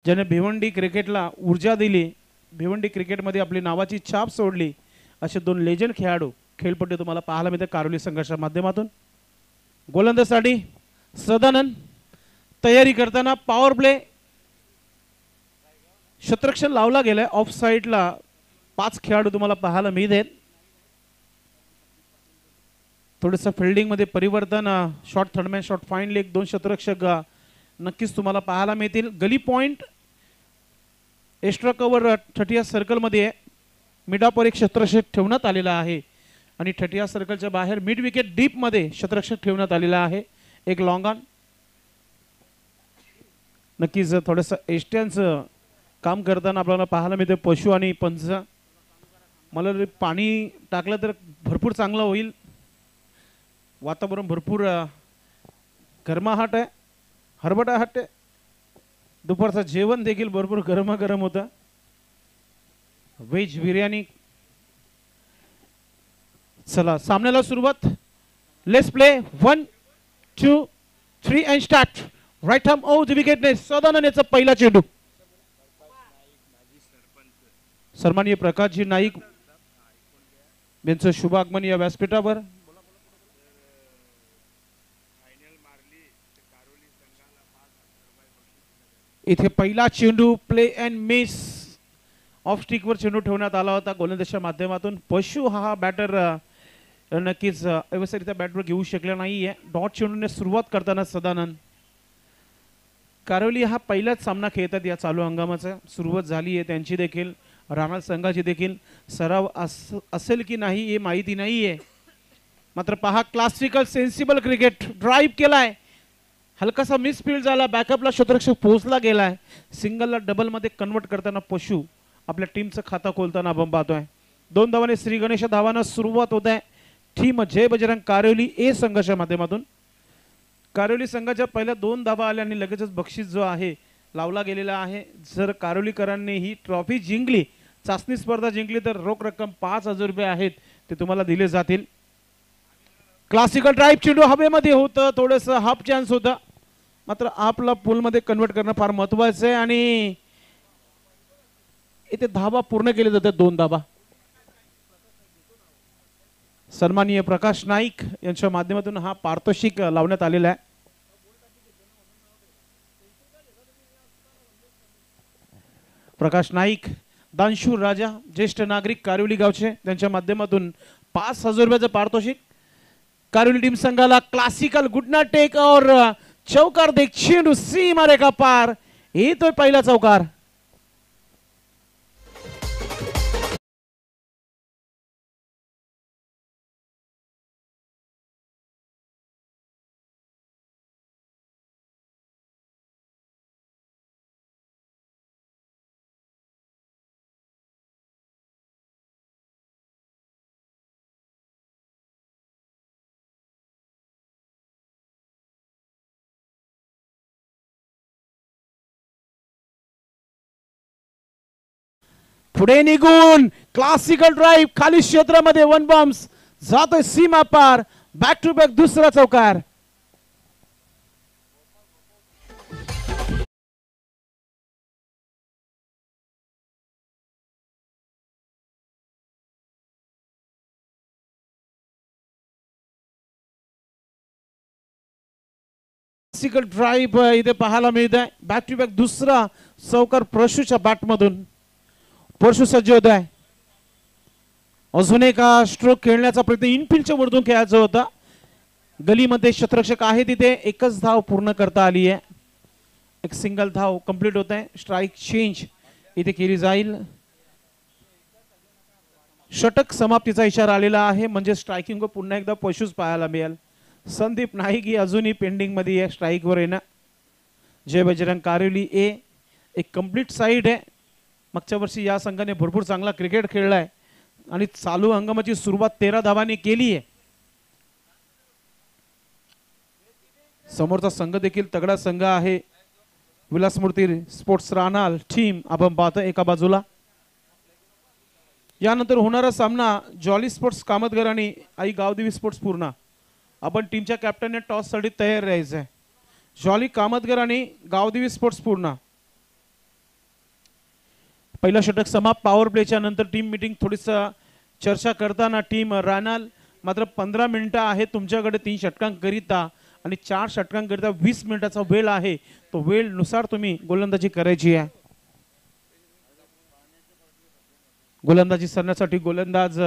ज्याने भिवंडी क्रिकेटला ऊर्जा दिली, भिवंडी क्रिकेटमध्ये आपली नावाची छाप सोडली, असे दोन लेजंड खेळाडू खेळपट्टी तुम्हाला पाहायला मिळते कारोली संघर्षाच्या माध्यमातून। गोलंदाजीसाठी सदानंद तयारी करताना पॉवर प्ले क्षेत्ररक्षण लावला गेलाय, ऑफ साइडला 5 खेळाडू तुम्हाला पाहायला मिळतात। थोडंसं फिल्डिंग मध्ये परिवर्तन, shot third man shot fine leg, 2 क्षेत्ररक्षक नक्कीच तुम्हाला पाहायला मिळतील। गली पॉइंट एक्स्ट्रा कव्हर 30 सर्कल मध्ये मिडापर एक क्षेत्ररक्षक ठेवण्यात आलेला आहे आणि 30 सर्कलच्या बाहेर मिड विकेट डीप मध्ये क्षेत्ररक्षक ठेवण्यात आलेला आहे। एक लॉंग ऑन नक्कीच थोडंसं एस्ट्यांचं काम करताना आपल्याला पाहायला मिळते पशु आणि पंच। मला पाणी टाकलं तर भरपूर चांगलं होईल, वातावरण भरपूर गरमाहट आहे, हरबटाहट आहे, दुपारचं जेवण देखील भरपूर गरमागरम होतं। व्हेज बिर्याणी। चला सामन्याला सुरुवात। Let's play 1 2 3 and start. Right arm over the wicket, Sadanand याचा पहिला चेंडू। सन्माननीय प्रकाशजी नाईक यांचं शुभ आगमन या व्यासपीठावर। इथे पहिला चेंडू प्ले अँड मिस, ऑफ स्टिकवर चेंडू ठेवण्यात आला होता गोलंदाजीच्या माध्यमातून। पशु हा बॅटर नक्कीच व्यवस्थितरित्या बॅटवर घेऊ शकला नाहीये। डॉट चेंडूने सुरुवात करताना सदानंद। कारोली हा पहिलाच सामना खेळतात या चालू हंगामाचा, सुरुवात झाली आहे त्यांची देखील, राणा संघाची देखील सराव असेल की नाही हे माहिती नाहीये। मात्र पहा क्लासिकल सेन्सिबल क्रिकेट, ड्राइव्ह केलाय, हलकासा मिसफील्ड झाला, बॅकअपला क्षेत्ररक्षक पोहोचला गेलाय, सिंगलला डबल मध्ये कन्वर्ट करताना पशु आपल्या टीमचं खाता खोलताना आपण पाहतोय। 2 धावाने श्री गणेश धावांना सुरुवात होत आहे टीम जय बजरंग कारोली ए संघाच्या माध्यमातून। कारोली संघाच्या पहिल्या 2 धावा आल्या आणि लगेचच बक्षीस जो आहे लावला गेलेला आहे। जर कारोलीकरांनी ही ट्रॉफी जिंकली, चाचणी स्पर्धा जिंकली, तर रोख रक्कम 5000 रुपये आहेत ते तुम्हाला दिले जातील। क्लासिकल ड्राइव्ह चेंडू हवेमध्ये होतं, थोडंसं हाफ चान्स होता, मात्र आपला पूल मध्ये कन्वर्ट करणं फार महत्त्वाचं आहे आणि इथे धावा पूर्ण केले जातात, 2 धावा। सन्माननीय प्रकाश नाईक यांच्या माध्यमातून हा पारितोषिक लावण्यात आलेला आहे। प्रकाश नाईक, दानशूर राजा, ज्येष्ठ नागरिक कारोली गावचे, त्यांच्या माध्यमातून 5000 रुपयाचं पारितोषिक। कारोली टीम संघाला क्लासिकल गुडना टेक और चौकार देख चेंडू सीमा रेखा पार, येतोय पहिला चौकार। पुढे निघून क्लासिकल ड्राइव्ह, खाली क्षेत्रामध्ये 1 बॉम्ब्स जातोय सीमा पार, बॅक टू बॅक दुसरा चौकार। क्लासिकल ड्राइव्ह इथे पाहायला मिळत आहे, बॅक टू बॅक दुसरा चौकार परशुच्या बॅटमधून। परशु सज्ज होत आहे, अजून एक स्ट्रोक खेळण्याचा प्रयत्न, इनफिल्डच्या वरतून खेळायचा होता, गलीमध्ये क्षेत्ररक्षक आहे तिथे, एकच धाव पूर्ण करता आली आहे, एक सिंगल धाव कंप्लीट होत आहे। स्ट्राइक चेंज इथे केली जाईल, षटक समाप्तीचा इशारा आलेला आहे, म्हणजे स्ट्रायकिंग पुन्हा एकदा पशुच पाहायला मिळेल। संदीप नाईक ही अजूनही पेंडिंग मध्ये आहे स्ट्राइक वर येणं। जय बजरंग कारोली ए एक कंप्लीट साइड आहे, मागच्या वर्षी या संघाने भरपूर चांगला क्रिकेट खेळलाय आणि चालू हंगामाची सुरुवात 13 धावांनी केली आहे। समोरचा संघ देखील तगडा संघ आहे, विलासमूर्ती स्पोर्ट्स रानाल टीम आपण पाहतो एका बाजूला। यानंतर होणारा सामना जॉली स्पोर्ट्स कामतगर आणि आई गावदेवी स्पोर्ट्स पूर्णा। आपण टीमच्या कॅप्टनने टॉस साठी तयार राहायचं आहे। जॉली कामतगर आणि गावदेवी स्पोर्ट्स पूर्णा पहिला षटक समाप्त. पॉवर प्लेच्या नंतर टीम मीटिंग थोडीस चर्चा करताना टीम रानाल मात्र 15 मिनिटं आहे तुमच्याकडे 3 षटकांकरिता आणि 4 षटकांकरिता 20 मिनिटाचा वेळ आहे. तो वेळनुसार तुम्ही गोलंदाजी करायची आहे. गोलंदाजी करण्यासाठी गोलंदाज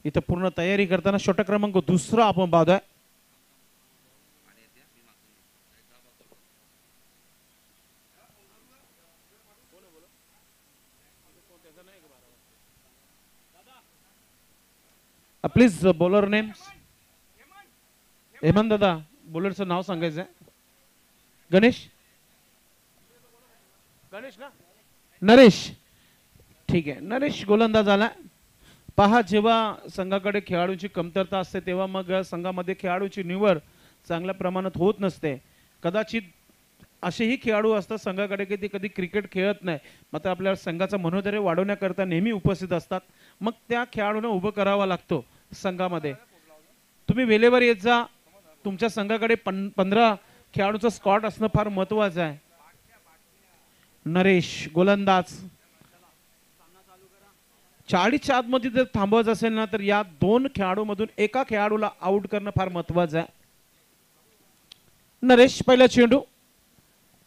इथे पूर्ण तयारी करताना षटक क्रमांक 2 आपण पाहतोय. Please bowler name. हेमंत दादा बॉलरचं नाव सांगायचं आहे. गणेश ना नरेश. ठीक आहे नरेश गोलंदाज आला. पहा जेव्हा संघाकडे खेळाडूंची कमतरता असते तेव्हा मग संघामध्ये खेळाडूची निवड चांगल्या प्रमाणात होत नसते. कदाचित असेही खेळाडू असतात संघाकडे की ते कधी क्रिकेट खेळत नाही मात्र आपल्या संघाचं मनोधैर्य वाढवण्याकरता नेहमी उपस्थित असतात. मग त्या खेळाडूंना उभं करावा लागतो संघामध्ये. तुम्ही वेळेवर येत जा. तुमच्या संघाकडे 15 खेळाडूचा स्कॉट असणं फार महत्वाचं आहे. नरेश गोलंदाज 40च्या आतमध्ये जर थांबवायचं असेल ना तर या 2 खेळाडूमधून एका खेळाडूला आउट करणं फार महत्वाचं आहे. नरेश पहिला चेंडू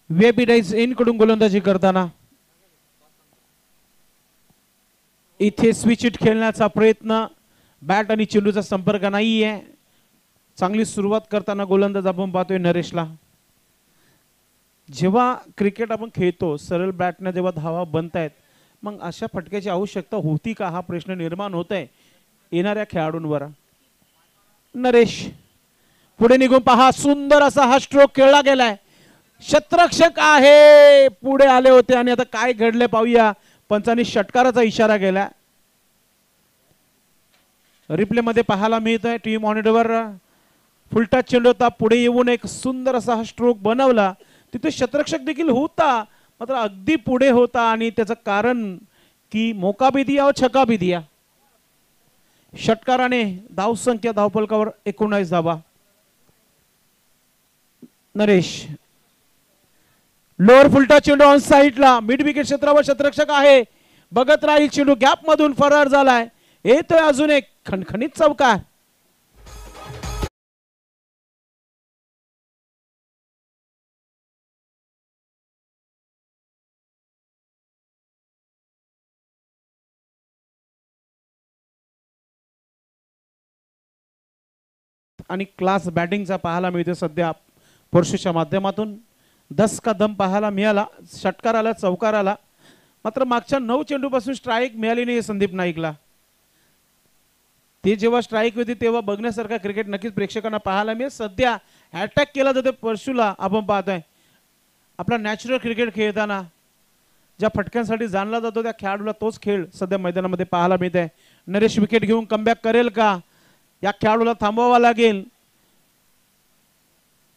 वेबी डाईज इन कडून गोलंदाजी करताना इथे स्विच इट खेळण्याचा प्रयत्न. बॅट आणि चेंडूचा संपर्क नाहीये. चांगली सुरुवात करताना गोलंदाज आपण पाहतोय नरेशला. जेव्हा क्रिकेट आपण खेळतो सरळ बॅटने जेव्हा धावा बनतायत मग अशा फटक्याची आवश्यकता होती का हा प्रश्न निर्माण होत आहे येणाऱ्या खेळाडूंवर. नरेश पुढे निघून पहा सुंदर असा हा स्ट्रोक खेळला गेलाय. क्षेत्ररक्षक आहे पुढे आले होते आणि आता काय घडले पाहूया. पंचांनी षटकाराचा इशारा केला. रिप्ले मध्ये पाहायला मिळत आहे टीव्ही मॉनिटरवर फुलटा चेंडू होता. पुढे येऊन एक सुंदर असा हा स्ट्रोक बनवला. तिथे क्षेत्ररक्षक देखील होता मात्र अगदी पुढे होता आणि त्याचं कारण की मौका भी दिया और छक्का भी दिया. षटकाराने धावसंख्या धावफलकावर 19 धावा. नरेश लोअर फुलटा चेंडू ऑन साइडला मिड विकेट क्षेत्रावर क्षेत्ररक्षक आहे. बघत राहील चेंडू गॅप मधून फरार झालाय. येतोय अजून एक खणखणीत चौकार. आणि क्लास बॅटिंगचा पाहायला मिळते सध्या पोर्शेच्या माध्यमातून. 10 का दम पाहायला मिळाला. षटकार आला चौकार आला मात्र मागच्या 9 चेंडूपासून स्ट्राईक मिळाली नाही संदीप नाईकला. ते जेव्हा स्ट्राईक होती तेव्हा बघण्यासारखा क्रिकेट नक्कीच प्रेक्षकांना पाहायला मिळेल. सध्या अटॅक केला जातो परशूला आपण पाहतोय. आपला नॅचरल क्रिकेट खेळताना ज्या फटक्यांसाठी जाणला जातो त्या खेळाडूला तोच खेळ सध्या मैदानामध्ये पाहायला मिळत आहे. नरेश विकेट घेऊन कमबॅक करेल का. या खेळाडूला थांबवावा लागेल.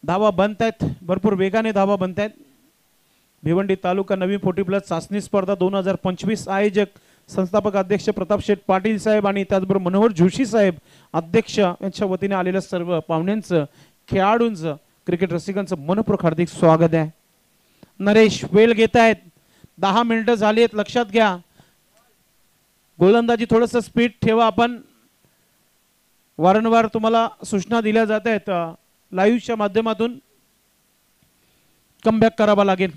धावा बनतायत भरपूर वेगाने धावा बनतायत. भिवंडी तालुका नवीन 40+ चाचणी स्पर्धा 2025 आयोजक संस्थापक अध्यक्ष प्रताप शेठ पाटील साहेब आणि त्याचबरोबर मनोहर जोशी साहेब अध्यक्ष यांच्या वतीने आलेल्या सर्व पाहुण्यांचं खेळाडूंचं क्रिकेट रसिकांचं मनपूर्वक हार्दिक स्वागत आहे. नरेश वेळ घेत आहेत. 10 मिनिटं झाली आहेत लक्षात घ्या. गोलंदाजी थोडंसं स्पीड ठेवा. आपण वारंवार तुम्हाला सूचना दिल्या जात आहेत लाईव्हच्या माध्यमातून. कमबॅक करावा लागेल.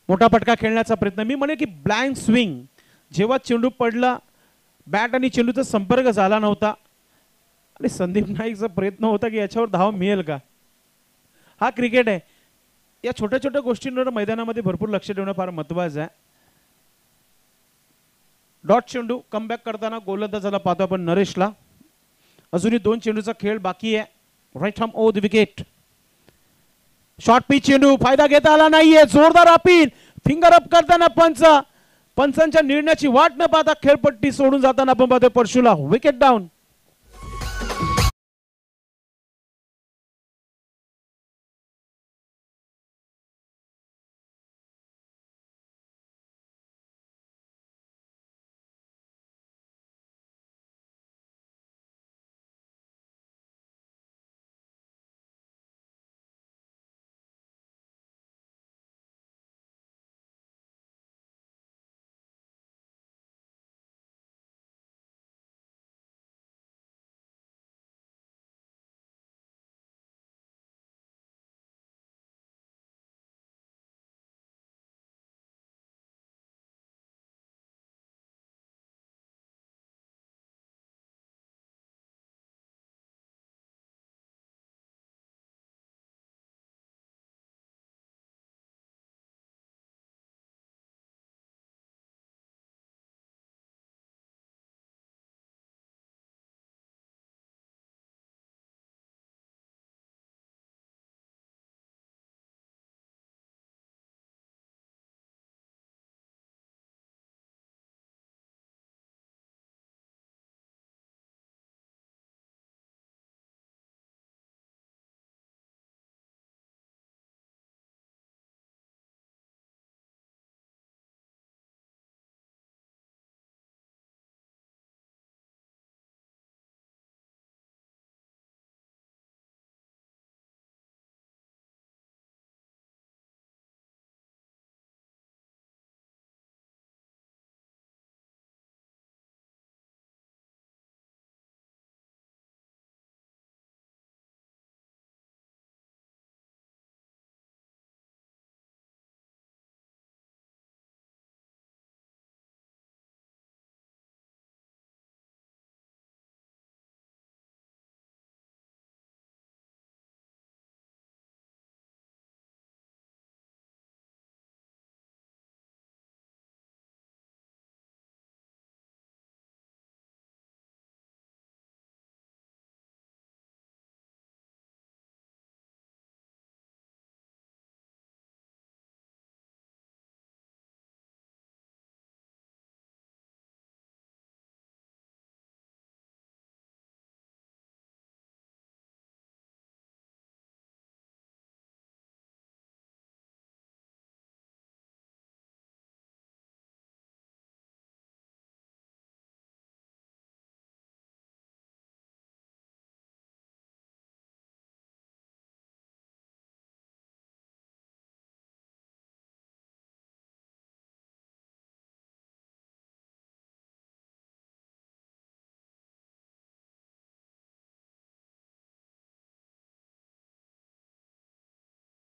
मोठा फटका खेळण्याचा प्रयत्न. मी म्हणे की ब्लँक स्विंग जेव्हा चेंडू पडला बॅट आणि चेंडूचा संपर्क झाला नव्हता आणि संदीप नाईकचा प्रयत्न होता की याच्यावर धाव मिळेल का. हा क्रिकेट आहे. या छोट्या छोट्या गोष्टींवर मैदानामध्ये भरपूर लक्ष ठेवणं फार महत्त्वाचं आहे. डॉट चेंडू कमबॅक करताना गोलंदाजाला पाहतो आपण नरेशला. अजूनही 2 चेंडूचा खेळ बाकी आहे. Right arm over the wicket. Short pitch चेंडू फायदा घेता आला नाहीये. जोरदार अपील फिंगर अप करताना पंचांच्या निर्णयाची वाट न पाहता खेळपट्टी सोडून जाताना आपण पाहतोय परशूला. Wicket down.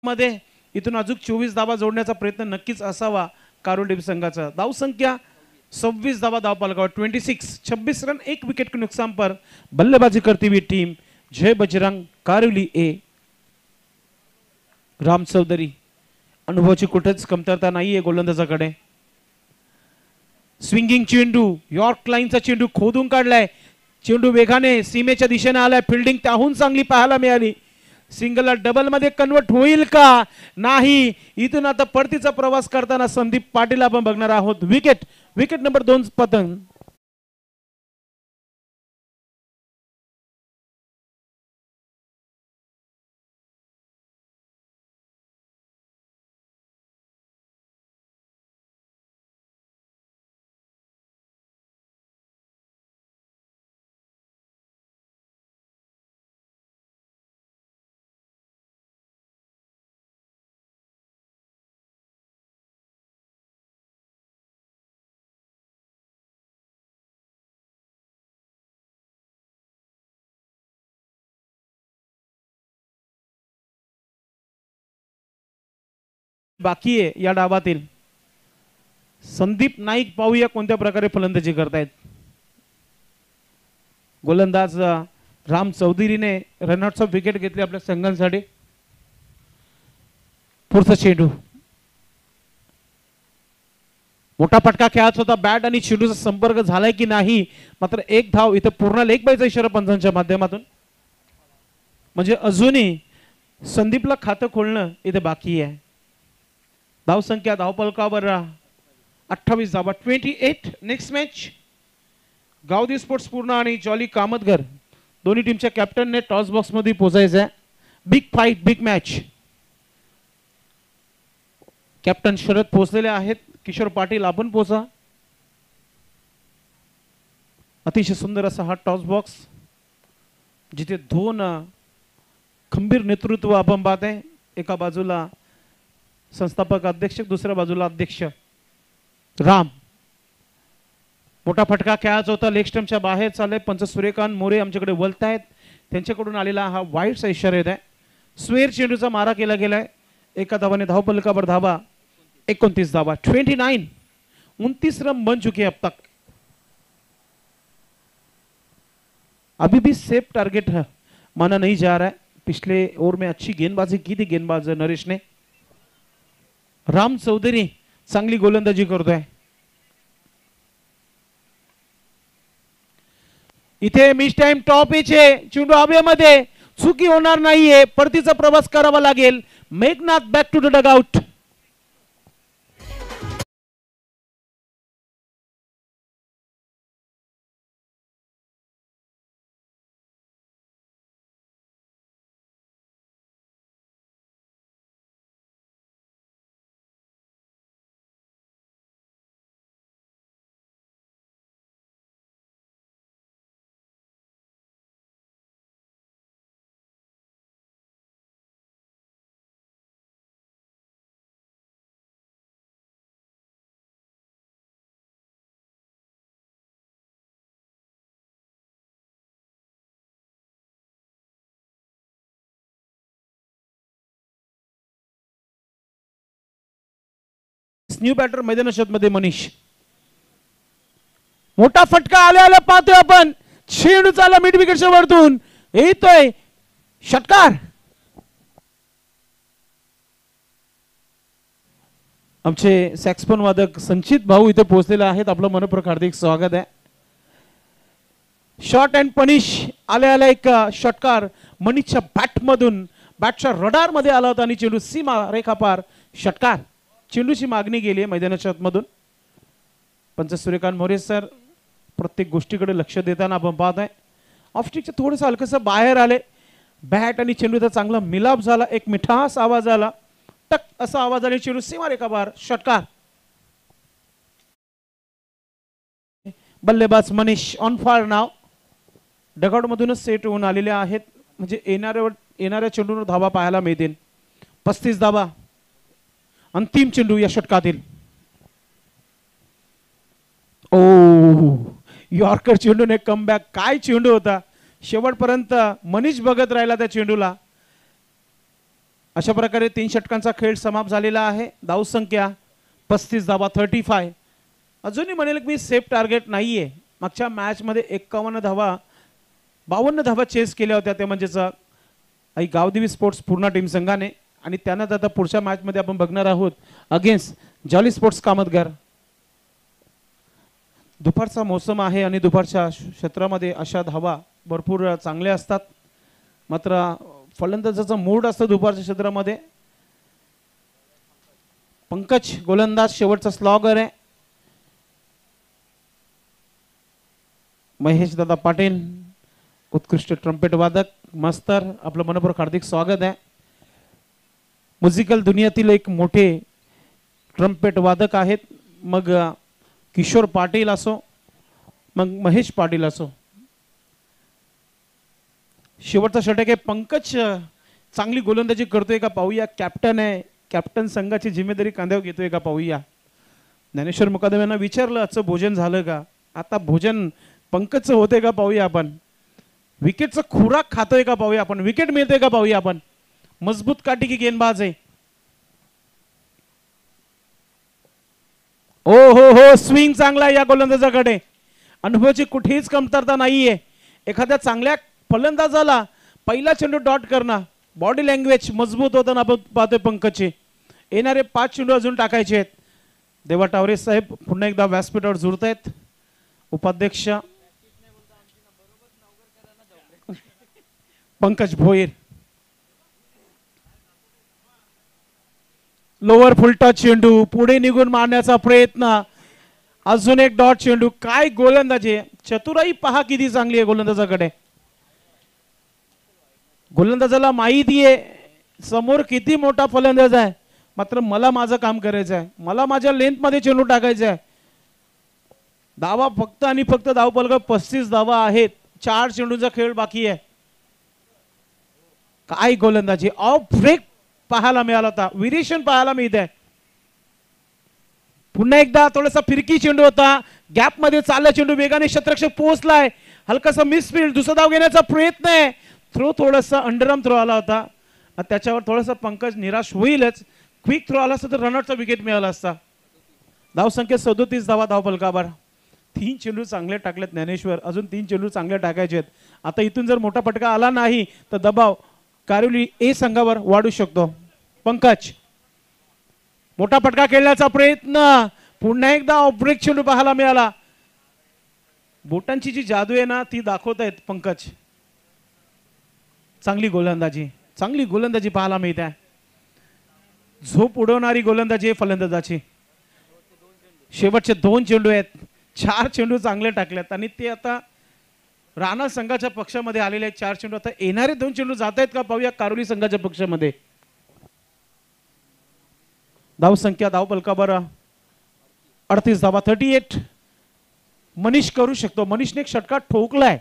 मध्ये इथून अजून 24 धावा जोडण्याचा प्रयत्न नक्कीच असावा कारुंडे संघाचा। धाव संख्या 26 धावा धाव पालकावर 26 रन 1 विकेट के नुकसान पर बल्लेबाजी करती हुई टीम जय बजरंग कारिवली ए। राम चौधरी अनुभवाची कुठेच कमतरता नाहीये गोलंदाजाकडे। स्विंगिंग चेंडू यॉर्क लाईनचा चेंडू खोदून काढलाय, चेंडू वेगाने सीमेच्या दिशेने आलाय, फिल्डिंग त्याहून चांगली पाहायला मिळाली। सिंगलला डबल मध्ये कन्वर्ट होईल का नाही, इथून आता परतीचा प्रवास करताना संदीप पाटील आपण बघणार आहोत। विकेट नंबर 2 पतंग। बाकी आहे या डावातील संदीप नाईक, पाहूया कोणत्या प्रकारे फलंदाजी करतायत। गोलंदाज राम चौधरीने रनआउटचा विकेट घेतली आपल्या संघांसाठी। पुढचा चेंडू मोठा फटका खेळायचा होता, बॅट आणि चेंडूचा संपर्क झालाय की नाही, मात्र एक धाव इथे पूर्ण लेग बायचा इशारा पंचांच्या माध्यमातून, म्हणजे अजूनही संदीपला खातं खोलणं इथे बाकी आहे। धाव संख्या धावपलकावर 28 धावा 28। नेक्स्ट मॅच गावदी स्पोर्ट्स पूर्ण आणि जॉली कामतगर दोन्ही टीमच्या कॅप्टनने टॉस बॉक्स मध्ये पोहोचायचं आहे। Big fight big match. Captain Sharad पोहोचलेले आहेत, किशोर पाटील आपण पोहोचा। अतिशय सुंदर असा हा टॉस बॉक्स जिथे दोन खंबीर नेतृत्व आपण पाहत आहे, एका बाजूला संस्थापक अध्यक्ष, दुसऱ्या बाजूला अध्यक्ष राम। मोठा फटका खेळायचा होता, लेग स्टंपच्या बाहेर चालले, पंच सूर्यकांत मोरे आमच्याकडे वळत आहेत, त्यांच्याकडून आलेला हा वाईटचा इशारा येत आहे। स्वेर चेंडूचा मारा केला गेलाय, एका धावाने धावपलकावर धावा 29 धावा 29। 29 रन बन चुके अब तक, अभी भी सेफ टारगेट माना नहीं जा रहा है। पिछले ओवर में अच्छी गेंदबाजी की थी गेंदबाज नरेश ने। राम चौधरी चांगली गोलंदाजी करतोय। इथे मिस टाइम टॉप एचे चेंडू हवेमध्ये, चुकी होणार नाहीये, परतीचा प्रवास करावा लागेल। Meghnath back to the dugout. New batter मैदानात मध्ये मनीष। मोठा फटका आल्या पाहतोय आपण, चेंडू चालला मिड विकेटच्या वरतून, येतोय षटकार। आमचे सॅक्सफोन वादक संचित भाऊ इथे पोहोचलेले आहेत, आपलं मनपूर्वक हार्दिक स्वागत आहे। शॉट अँड पनिश आल्या एक षटकार मनीषच्या बॅट मधून, बॅटच्या रडार मध्ये आला होता आणि चेंडू सीमा रेखा पार षटकार। चेंडूची मागणी गेली आहे मैदानाच्या आतमधून। पंच सूर्यकांत मोरे सर प्रत्येक गोष्टीकडे लक्ष देताना आपण पाहत आहे। ऑफस्टिकचं थोडंसं हलकसं बाहेर आले, बॅट आणि चेंडूचा चांगला मिलाप झाला, एक मिठास आवाज आला, टक असा आवाज आणि चेंडू सीमा रेखा पार षटकार। बल्लेबाज Manish on fire now dugout मधूनच सेट होऊन आलेले आहेत, म्हणजे येणाऱ्या चेंडूवर धावा पाहायला मिळतील। 35 धावा अंतिम चेंडू या षटकातील। ओ यॉर्कर चेंडूने कमबॅक, काय चेंडू होता, शेवटपर्यंत मनीष बघत राहिला त्या चेंडूला। अशा प्रकारे 3 षटकांचा खेळ समाप्त झालेला आहे. धावसंख्या 35 धावा 35. अजूनही म्हणेल की मी सेफ टार्गेट नाहीये. मागच्या मॅच मध्ये 51 धावा 52 धावा चेस केल्या होत्या ते म्हणजेच गावदेवी स्पोर्ट्स पूर्ण टीम संघाने. आणि त्यानंतर आता पुढच्या मॅच मध्ये आपण बघणार आहोत अगेन्स्ट जॉली स्पोर्ट्स कामतगार. दुपारचा मोसम आहे आणि दुपारच्या क्षेत्रामध्ये अशा धावा भरपूर चांगल्या असतात. मात्र फलंदाजाचा मूड असतो दुपारच्या क्षेत्रामध्ये. पंकज गोलंदाज शेवटचा स्लॉगर आहे. महेश दादा पाटील उत्कृष्ट ट्रम्पेट वादक मास्तर आपलं मनपूर्वक हार्दिक स्वागत आहे. म्युझिकल दुनियातील एक मोठे ट्रम्पेट वादक आहेत. मग किशोर पाटील असो मग महेश पाटील असो. शेवटचा षटक आहे. पंकज चांगली गोलंदाजी करतोय का पाहूया. कॅप्टन आहे. कॅप्टन संघाची जिम्मेदारी कांद्यावर घेतोय का पाहूया. ज्ञानेश्वर मुकादम यांना विचारलं आजचं भोजन झालं का. आता भोजन पंकजचं होते का पाहूया आपण. विकेटचा खुराक खातोय का पाहूया आपण. विकेट मिळतोय का पाहूया आपण. मजबूत काठी की गेंदबाज आहे. ओ हो हो स्विंग चांगला आहे या गोलंदाजाकडे. अनुभवाची कुठेच कमतरता नाहीये. एखाद्या चांगल्या फलंदाजाला पहिला चेंडू डॉट करणं बॉडी लँग्वेज मजबूत होताना आपण पाहतोय पंकजचे. येणारे 5 चेंडू अजून टाकायचे आहेत. देवा टावरे साहेब पुन्हा एकदा व्यासपीठावर जुळत आहेत. उपाध्यक्ष पंकज भोईर. लोअर फुलटा चेंडू पुढे निघून मारण्याचा प्रयत्न. अजून एक डॉट चेंडू. काय गोलंदाजी. चतुराई पहा किती चांगली आहे गोलंदाजाकडे. गोलंदाजाला माहिती आहे समोर किती मोठा फलंदाज आहे. मात्र मला माझं काम करायचं आहे. मला माझ्या लेंथ मध्ये चेंडू टाकायचा आहे. धावा फक्त आणि फक्त धावफलक 35 धावा आहेत. 4 चेंडूचा खेळ बाकी आहे. काय गोलंदाजी. ऑफ ब्रेक पाहायला मिळाला होता. व्हेरिएशन पाहायला मिळते. पुन्हा एकदा थोडासा फिरकी चेंडू होता. गॅप मध्ये चालला चेंडू वेगाने क्षेत्ररक्षक पोहोचलाय. हलकासा मिसफील्ड. दुसरा धाव घेण्याचा प्रयत्न आहे. थ्रो थोडासा अंडरआर्म थ्रो आला होता. त्याच्यावर थोडासा पंकज निराश होईलच. क्विक थ्रो आला असता तर रनआउटचा विकेट मिळाला असता. धावसंख्या 37 धावा धावफलकावर. 3 चेंडू चांगले टाकलेत ज्ञानेश्वर. अजून 3 चेंडू चांगले टाकायचे आहेत. आता इथून जर मोठा फटका आला नाही तर दबाव कारिवली ए संघावर वाढू शकतो. पंकज मोठा फटका खेळण्याचा प्रयत्न. पुन्हा एकदा ऑफ ब्रेक चेंडू पाहायला मिळाला. बोटांची जी जादू आहे ना ती दाखवत आहेत पंकज. चांगली गोलंदाजी पाहायला मिळते. झोप उडवणारी गोलंदाजी फलंदाजाची. शेवटचे 2 चेंडू आहेत. 4 चेंडू चांगले टाकलेत आणि ते आता राणा संघाच्या पक्षामध्ये आलेले आहेत. 4 चेंडू. आता येणारे 2 चेंडू जात आहेत का पाहूया कारोली संघाच्या पक्षामध्ये. धावसंख्या धावफलकावर 38 धावा 38. मनीष करू शकतो. मनीषने एक षटका ठोकलाय.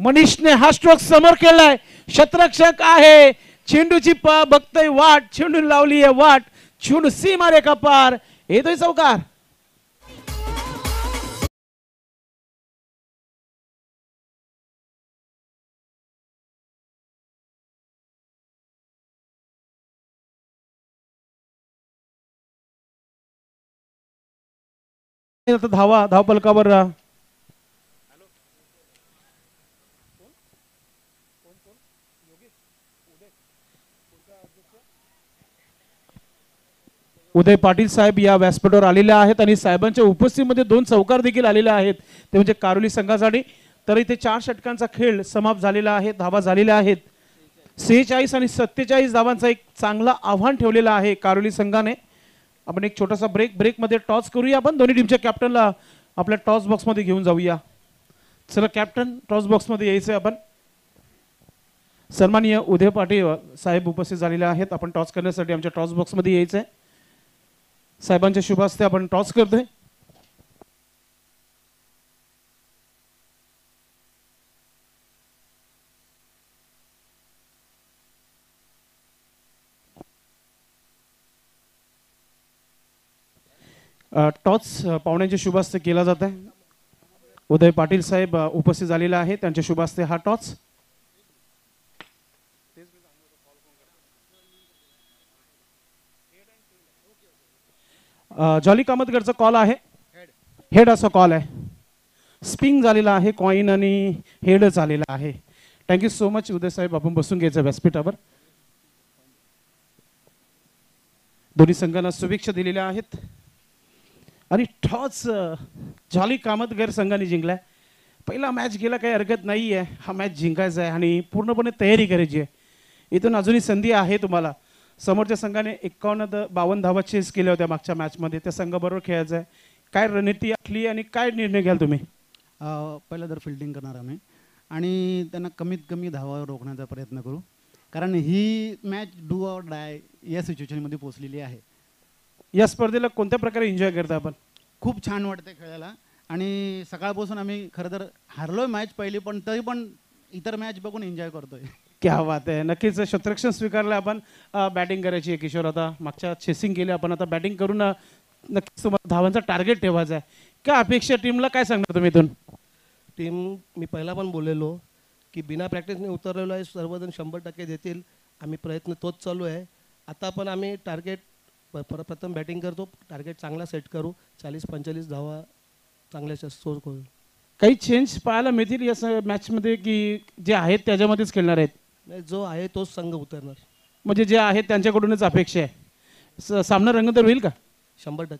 मनीषने हा स्ट्रोक समोर केलाय. क्षेत्ररक्षक आहे. चेंडूची बघतोय वाट. चेंडू लावली आहे वाट. चेंडू सीमा रेखा पार. येतोय चौकार. धावा धावफलकावर उदय पाटील साहेब या व्यासपीठावर आलेले आहेत आणि साहेबांच्या उपस्थितीमध्ये 2 चौकार देखील आलेले आहेत. ते म्हणजे कारोली संघासाठी. तर इथे 4 षटकांचा खेळ समाप्त झालेला आहे. धावा झालेल्या आहेत 46 आणि 47 धावांचा एक चांगला आव्हान ठेवलेला आहे कारोली संघाने. आपण एक छोटासा ब्रेक मध्ये टॉस करूया. आपण दोन्ही टीमच्या कॅप्टनला आपल्या टॉस बॉक्स मध्ये घेऊन जाऊया. चला कॅप्टन टॉस बॉक्स मध्ये यायचंय आपण. सन्माननीय उदय पाटील साहेब उपस्थित झालेले आहेत. आपण टॉस करण्यासाठी आमच्या टॉस बॉक्स मध्ये यायचंय. साहेबांच्या शुभ हस्ते आपण टॉस करतोय. टॉस पाहुण्यांच्या शुभ हस्ते केला जात आहे. उदय पाटील साहेब उपस्थित झालेले आहेत. त्यांच्या शुभ हस्ते हा टॉस. जॉली कामतगरचा कॉल आहे, हेड असा कॉल आहे. स्पिंग झालेला आहे, कॉइन आणि हेडच आलेला आहे. थँक्यू सो मच उदय साहेब, आपण बसून घ्यायचं व्यासपीठावर. दोन्ही संघांना शुभेच्छा दिलेल्या आहेत आणि टॉस जॉली कामतगर संघाने जिंकलाय. पहिला मॅच गेला, काही हरकत नाही आहे. हा मॅच जिंकायचा आहे आणि पूर्णपणे तयारी करायची आहे. इथून अजूनही संधी आहे तुम्हाला. समोरच्या संघाने 51-52 धावा चेस केल्या होत्या मागच्या मॅचमध्ये. त्या संघाबरोबर खेळायचं आहे. काय रणनीती आखली आणि काय निर्णय घ्याल तुम्ही? पहिला तर फिल्डिंग करणार आम्ही आणि त्यांना कमीत कमी धावा रोखण्याचा प्रयत्न करू, कारण ही मॅच डू ऑर डाय या सिच्युएशनमध्ये पोहोचलेली आहे. या स्पर्धेला कोणत्या प्रकारे एन्जॉय करता आपण? खूप छान वाटते खेळायला आणि सकाळपासून आम्ही खरं तर हारलोय मॅच पहिली, पण तरी पण इतर मॅच बघून एन्जॉय करतोय. क्या बात आहे. नक्कीच शतरक्षण स्वीकारलं आपण. बॅटिंग करायची आहे किशोर. आता मागच्या चेसिंग केली आपण, आता बॅटिंग करून नक्कीच तुम्हाला धावांचा टार्गेट ठेवायचा आहे. काय अपेक्षा टीमला, काय सांगणार तुम्ही इथून? टीम मी पहिला पण बोललेलो की बिना प्रॅक्टिसने उतरलेलो आहे, सर्वजण 100% देतील. आम्ही प्रयत्न तोच चालू आहे. आता पण आम्ही टार्गेट प्रथम बॅटिंग करतो, टार्गेट चांगला सेट करू, 40-45 धावा चांगल्याच्या स्कोर करू. काही चेंज पाहायला मिळतील या मॅचमध्ये की जे आहेत त्याच्यामध्येच खेळणार आहेत? नाही, जो आहे तोच संघ उतरणार. म्हणजे जे आहेत त्यांच्याकडूनच अपेक्षा आहे. सामना रंगतदार होईल का? 100%.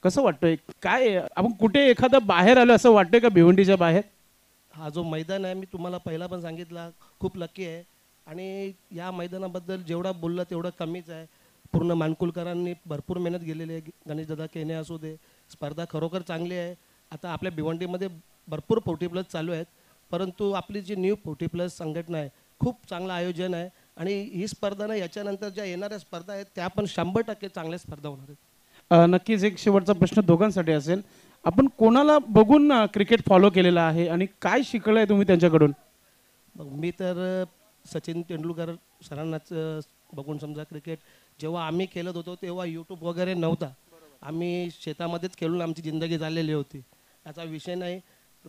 कसं वाटतंय, काय आपण कुठे एखादं बाहेर आलं असं वाटतंय का भिवंडीच्या बाहेर? हा जो मैदान आहे, मी तुम्हाला पहिला पण सांगितला, खूप लकी आहे. आणि या मैदानाबद्दल जेवढा बोललं तेवढं कमीच आहे. पूर्ण मानकुलकरांनी भरपूर मेहनत केलेली आहे. गणेशदादा केने असू दे, स्पर्धा खरोखर चांगली आहे. आता आपल्या भिवंडीमध्ये भरपूर 40+ चालू आहेत, परंतु आपली जी न्यू 40+ संघटना आहे, खूप चांगलं आयोजन आहे. आणि ही स्पर्धा नाही, याच्यानंतर ज्या येणाऱ्या स्पर्धा आहेत त्या पण 100% चांगल्या स्पर्धा होणार आहेत. नक्कीच एक शेवटचा प्रश्न दोघांसाठी असेल. आपण कोणाला बघून क्रिकेट फॉलो केलेलं आहे आणि काय शिकलंय तुम्ही त्यांच्याकडून? मी तर सचिन तेंडुलकर सरांनाच बघून समजा क्रिकेट जेव्हा आम्ही खेळत होतो तेव्हा यूट्यूब वगैरे नव्हता. आम्ही शेतामध्येच खेळून आमची जिंदगी झालेली होती. याचा विषय नाही.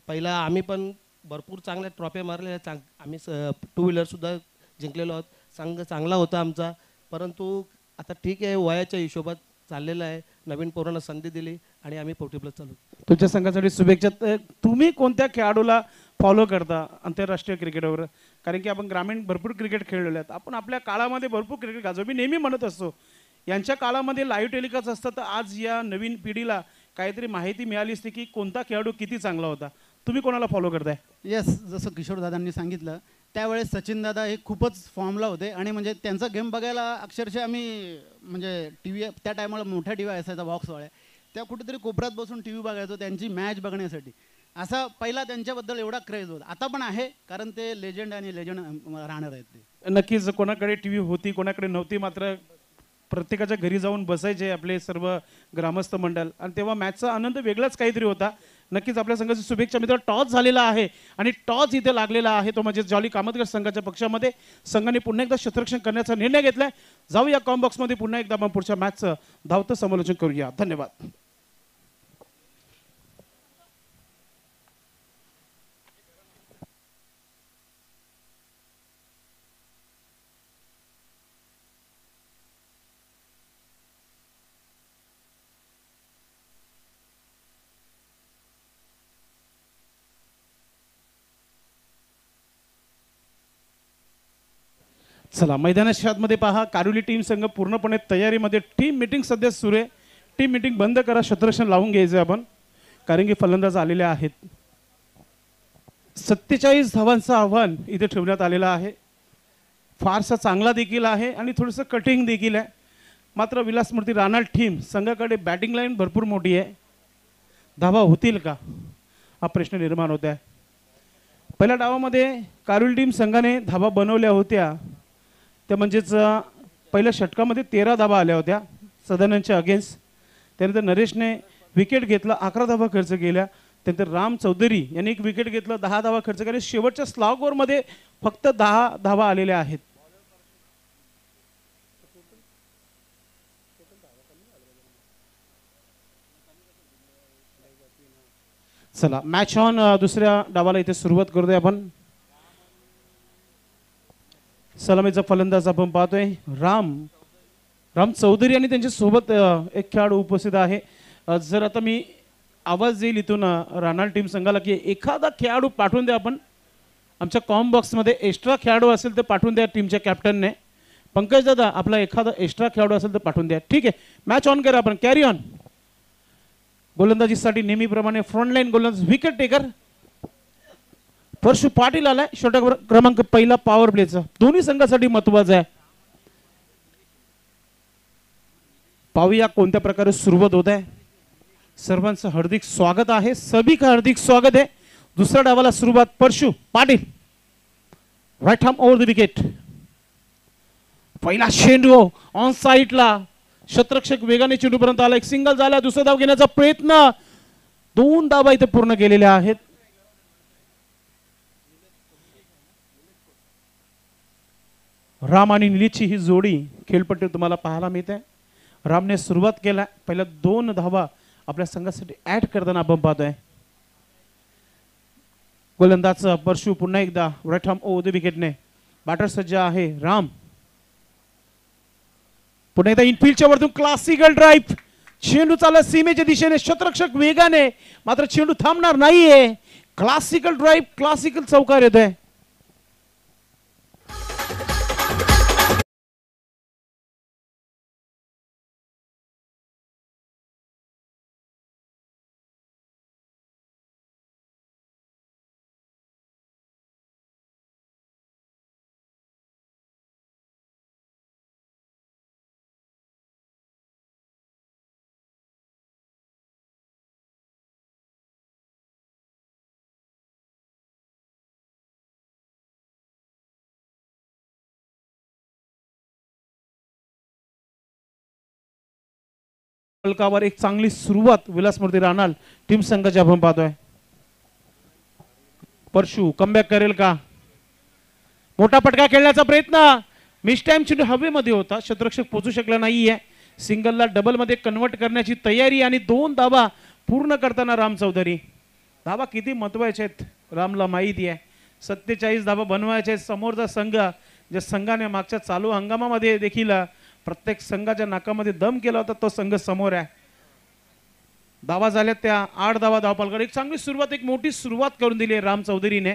पहिला आम्ही पण भरपूर चांगल्या ट्रॉफ्या मारलेल्या, आम्ही 2 व्हीलरसुद्धा जिंकलेलो आहोत. संघ चांगला होता आमचा. परंतु आता ठीक आहे, वयाच्या हिशोबात चाललेलं आहे. नवीन पोरांना संधी दिली आणि आम्ही 40+ चालू. तुमच्या संघासाठी शुभेच्छा. तुम्ही कोणत्या खेळाडूला फॉलो करता आंतरराष्ट्रीय क्रिकेटवर? कारण की आपण ग्रामीण भरपूर क्रिकेट खेळलेले आहेत. आपण आपल्या काळामध्ये भरपूर क्रिकेट गाजवतो. मी नेहमी म्हणत असतो, यांच्या काळामध्ये लाईव्ह टेलिकास्ट असतं तर आज या नवीन पिढीला काहीतरी माहिती मिळाली असते की कोणता खेळाडू किती चांगला होता. तुम्ही कोणाला फॉलो करताय? येस, जसं किशोरदादांनी सांगितलं त्यावेळेस सचिनदादा हे खूपच फॉर्मला होते आणि म्हणजे त्यांचा गेम बघायला अक्षरशः आम्ही म्हणजे टी व्ही, त्या टायमाला मोठ्या टी व्ही असायचा बॉक्सवाल्या, त्या कुठेतरी कोपऱ्यात बसून टी व्ही बघायचो त्यांची मॅच बघण्यासाठी. असा पहिला त्यांच्याबद्दल एवढा क्रेज होता. आता पण आहे, कारण ते लेजंड आणि लेजंड राहणार आहेत ते. नक्कीच कोणाकडे टी व्ही होती, कोणाकडे नव्हती, मात्र प्रत्येकाच्या घरी जाऊन बसायचे आपले सर्व ग्रामस्थ मंडळ आणि तेव्हा मॅचचा आनंद वेगळाच काहीतरी होता. नक्कीच आपल्या संघाची शुभेच्छा. मित्र, टॉस झालेला आहे आणि टॉस इथे लागलेला आहे, तो म्हणजे जॉली कामतगर संघाच्या पक्षामध्ये. संघाने पुन्हा एकदा क्षेत्ररक्षण करण्याचा निर्णय घेतलाय. जाऊया कॉम्बॉक्समध्ये, पुन्हा एकदा आपण पुढच्या मॅचचं धावतं समालोचन करूया. धन्यवाद. चला, मैदानाच्या आतमध्ये पहा. कारुली टीम संघ पूर्णपणे तयारीमध्ये. टीम मीटिंग सध्या सुरू आहे. टीम मीटिंग बंद करा, क्षेत्ररक्षण लावून घ्यायचं आपण, कारण की फलंदाज आलेले आहेत. 47 धावांचं आव्हान इथे ठेवण्यात आलेलं आहे. फारसा चांगला देखील आहे आणि थोडंसं कटिंग देखील आहे. मात्र विलासमूर्ती राणा टीम संघाकडे बॅटिंग लाईन भरपूर मोठी आहे. धावा होतील का हा प्रश्न निर्माण होत आहे. पहिल्या डावामध्ये कारुली टीम संघाने धावा बनवल्या होत्या, त्या म्हणजेच पहिल्या षटकामध्ये 13 धावा आल्या होत्या सदानंदच्या अगेन्स्ट. त्यानंतर नरेशने विकेट घेतला, 11 धावा खर्च केल्या. त्यानंतर राम चौधरी यांनी एक विकेट घेतलं, 10 धावा खर्च केल्या. शेवटच्या स्लॉग ओव्हरमध्ये फक्त 10 धावा आलेल्या आहेत. चला, मॅच ऑन. दुसऱ्या डावाला इथे सुरुवात करूया आपण. सलामीचा फलंदाज आपण पाहतोय राम. राम चौधरी आणि त्यांच्या सोबत एक खेळाडू उपस्थित आहे. जर आता मी आवाज येईल इथून रानाळ टीम संघाला की एखादा खेळाडू पाठवून द्या. आपण आमच्या कॉम बॉक्समध्ये एक्स्ट्रा खेळाडू असेल तर पाठवून द्या. टीमच्या कॅप्टनने पंकज दादा आपला एखादा एक्स्ट्रा खेळाडू असेल तर पाठवून द्या. ठीक आहे, मॅच ऑन करा आपण. Carry on. गोलंदाजीसाठी नेहमीप्रमाणे फ्रंटलाईन गोलंदाज विकेट टेकर परशु पाटील आलाय. षटक क्रमांक पहिला पॉवर प्लेचा दोन्ही संघासाठी महत्वाचा आहे. पाहूया कोणत्या प्रकारे सुरुवात होत आहे. सर्वांचं हार्दिक स्वागत आहे. सभी का हार्दिक स्वागत आहे. दुसऱ्या डावाला सुरुवात Parshu Patil. Right arm over the wicket. पहिला चेंडू ऑन साईडला शतरक्षक वेगाने चेंडूपर्यंत आला. एक सिंगल झाला. दुसरा धाव घेण्याचा प्रयत्न. 2 धावा इथे पूर्ण केलेल्या आहेत. राम आणि निलीची ही जोडी खेळपट्टी तुम्हाला पाहायला मिळते. रामने सुरुवात केला. पहिल्या 2 धावा आपल्या संघासाठी ऍड करताना आपण पाहतोय. गोलंदाज परशु पुन्हा एकदा राईट आर्म ओव्हर द विकेटने. बॅटर सज्ज आहे राम. पुन्हा एकदा इनफिल्डच्या वरतून क्लासिकल ड्राईव्ह. चेंडू चालला सीमेच्या दिशेने. शतरक्षक वेगाने मात्र चेंडू थांबणार नाहीये. क्लासिकल ड्राईव्ह क्लासिकल चौकार येतोय. फलकावर एक चांगली सुरुवात विलासमूर्ती राणाल टीम संघाची आपण पाहतोय. परशु कमबॅक करेल का. मोठा फटका खेळण्याचा प्रयत्न. मिस टाइम चेंडू हवेमध्ये होता. शतरक्षक पोहोचू शकला नाहीये. सिंगलला डबल मध्ये कन्वर्ट करण्याची तयारी आणि 2 धावा पूर्ण करताना राम चौधरी. धावा किती महत्वाच्या आहेत रामला माहिती आहे. 47 धावा बनवायचे. समोरचा संघ ज्या संघाने मागच्या चालू हंगामामध्ये देखील प्रत्येक संघाच्या नाकामध्ये दम केला होता तो संघ समोर आहे. धावा झाल्या त्या 8 धावा धावपालकर. एक चांगली सुरुवात एक मोठी सुरुवात करून दिली आहे राम चौधरीने.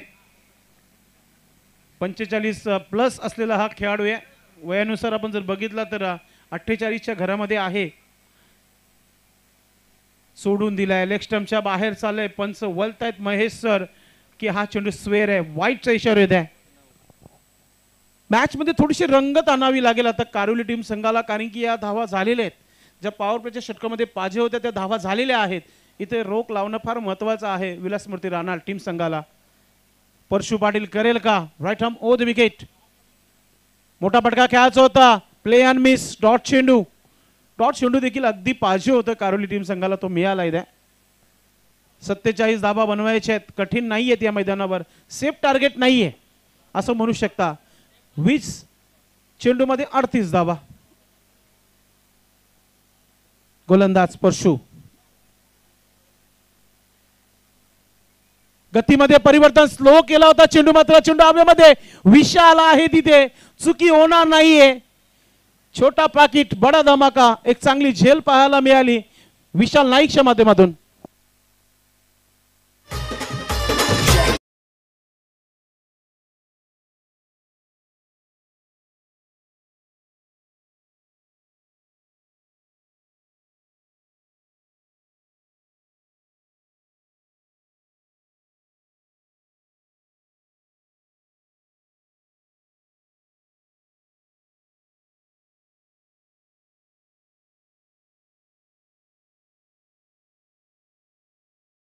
45+ असलेला हा खेळाडू आहे. वयानुसार आपण जर बघितला तर 48च्या घरामध्ये आहे. सोडून दिलाय. लेग स्टंपच्या बाहेर चाललंय. पंच वलतायत महेश सर की हा चेंडू स्वेअर आहे. वाईटचा इशारा येत आहे. मॅच मध्ये थोडीशी रंगत आणावी लागेल आता कारोली टीम संघाला. कारण की या धावा झालेल्या आहेत. ज्या पॉवर प्लेच्या षटकामध्ये पाहिजे होत्या त्या धावा झालेल्या आहेत. इथे रोख लावणं फार महत्वाचं आहे विलासमूर्ती राणाल टीम संघाला. परशु पाटील करेल का. Right arm over the wicket. मोठा फटका खेळायचा होता. Play and miss. डॉट चेंडू. डॉट चेंडू देखील अगदी पाहिजे होतं कारोली टीम संघाला. तो मिळाला इथे. 47 धावा बनवायचे आहेत. कठीण नाहीयेत या मैदानावर. सेफ टार्गेट नाहीये असं म्हणू शकता. 20 चेंडू मध्ये 38 धावा. गोलंदाज परशु. गतीमध्ये परिवर्तन स्लो केला होता चेंडू. मात्र चेंडू हवेमध्ये. विशाल आहे तिथे. चुकी होणार नाहीये. छोटा पाकिट बडा धमाका. एक चांगली झेल पाहायला मिळाली विशाल नाईकच्या माध्यमातून.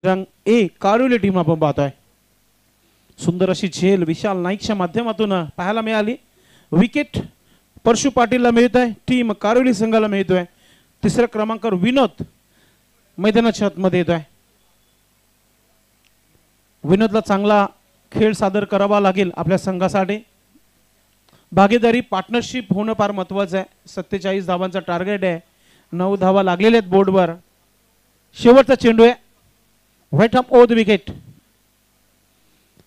रंग ए कारोली टीम आपण पाहतोय. सुंदर अशी झेल विशाल नाईकच्या माध्यमातून पाहायला मिळाली. विकेट परशु पाटीलला मिळतोय. टीम कारोली संघाला मिळतोय. 3ऱ्या क्रमांकावर विनोद मैदानाच्या आतमध्ये येतोय. विनोदला चांगला खेळ सादर करावा लागेल आपल्या संघासाठी. भागीदारी पार्टनरशिप होणं फार महत्वाचं आहे. 47 धावांचा टार्गेट आहे. 9 धावा लागलेल्या आहेत बोर्डवर. शेवटचा चेंडू आहे. Right arm over the wicket.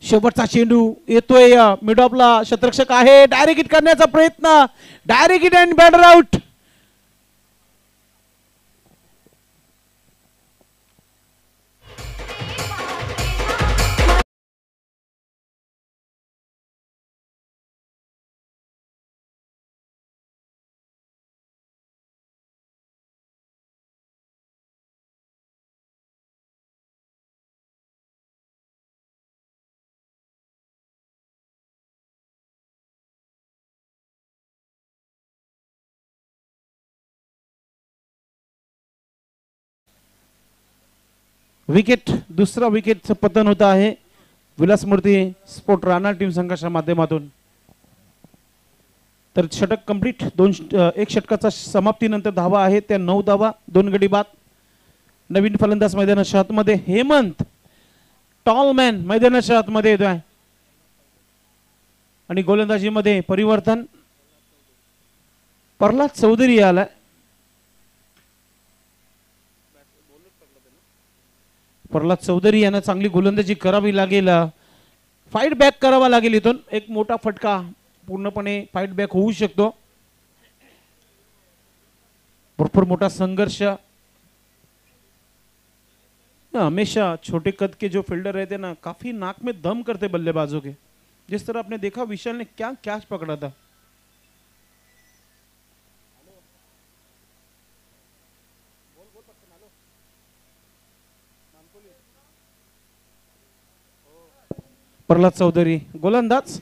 शेवटचा चेंडू येतोय मिड ऑफला. शतरक्षक आहे. डायरेक्ट हिट करण्याचा प्रयत्न. Direct hit and batter out. Wicket, दुसरा विकेटचं पतन होत आहे विलासमूर्ती स्पोर्ट राहणार टीम संघाच्या माध्यमातून. तर षटक कंप्लीट, एक षटकाचा समाप्तीनंतर धावा आहे त्या 9 धावा, 2 गडी बाद. नवीन फलंदाज मैदानाच्या आतमध्ये हेमंत टॉलमॅन मैदानाच्या आतमध्ये येतोय आणि गोलंदाजीमध्ये परिवर्तन, प्रल्हाद चौधरी आलाय. प्रल्हाद चौधरी यांना चांगली गोलंदाजी करावी लागेल, फाईट बॅक करावा लागेल. इथून एक मोठा फटका, पूर्णपणे फाईट बॅक होऊ शकतो. भरपूर मोठा संघर्ष. हमेशा छोटे कद के जो फील्डर रहते ना, काफी नाक में दम करते बल्लेबाजों के. जिस तरह आपने देखा विशाल ने क्या कैच पकड़ा था. प्रल्हाद चौधरी गोलंदाज.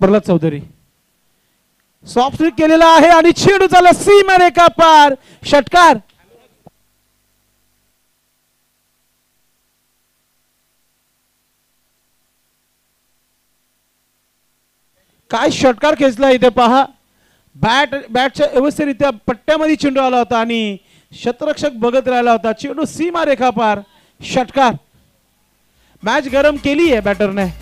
प्रल्हाद चौधरी सॉफ्ट स्विंग केलेला आहे आणि चेंडू झाला सीमा रेखा पार. षटकार. काय षटकार खेचला इथे पहा. बॅटच्या व्यवस्थितरित्या पट्ट्यामध्ये चेंडू आला होता आणि क्षेत्ररक्षक बघत राहिला होता. चेंडू सीमा रेखा पार. षटकार. मॅच गरम केली आहे बॅटरने.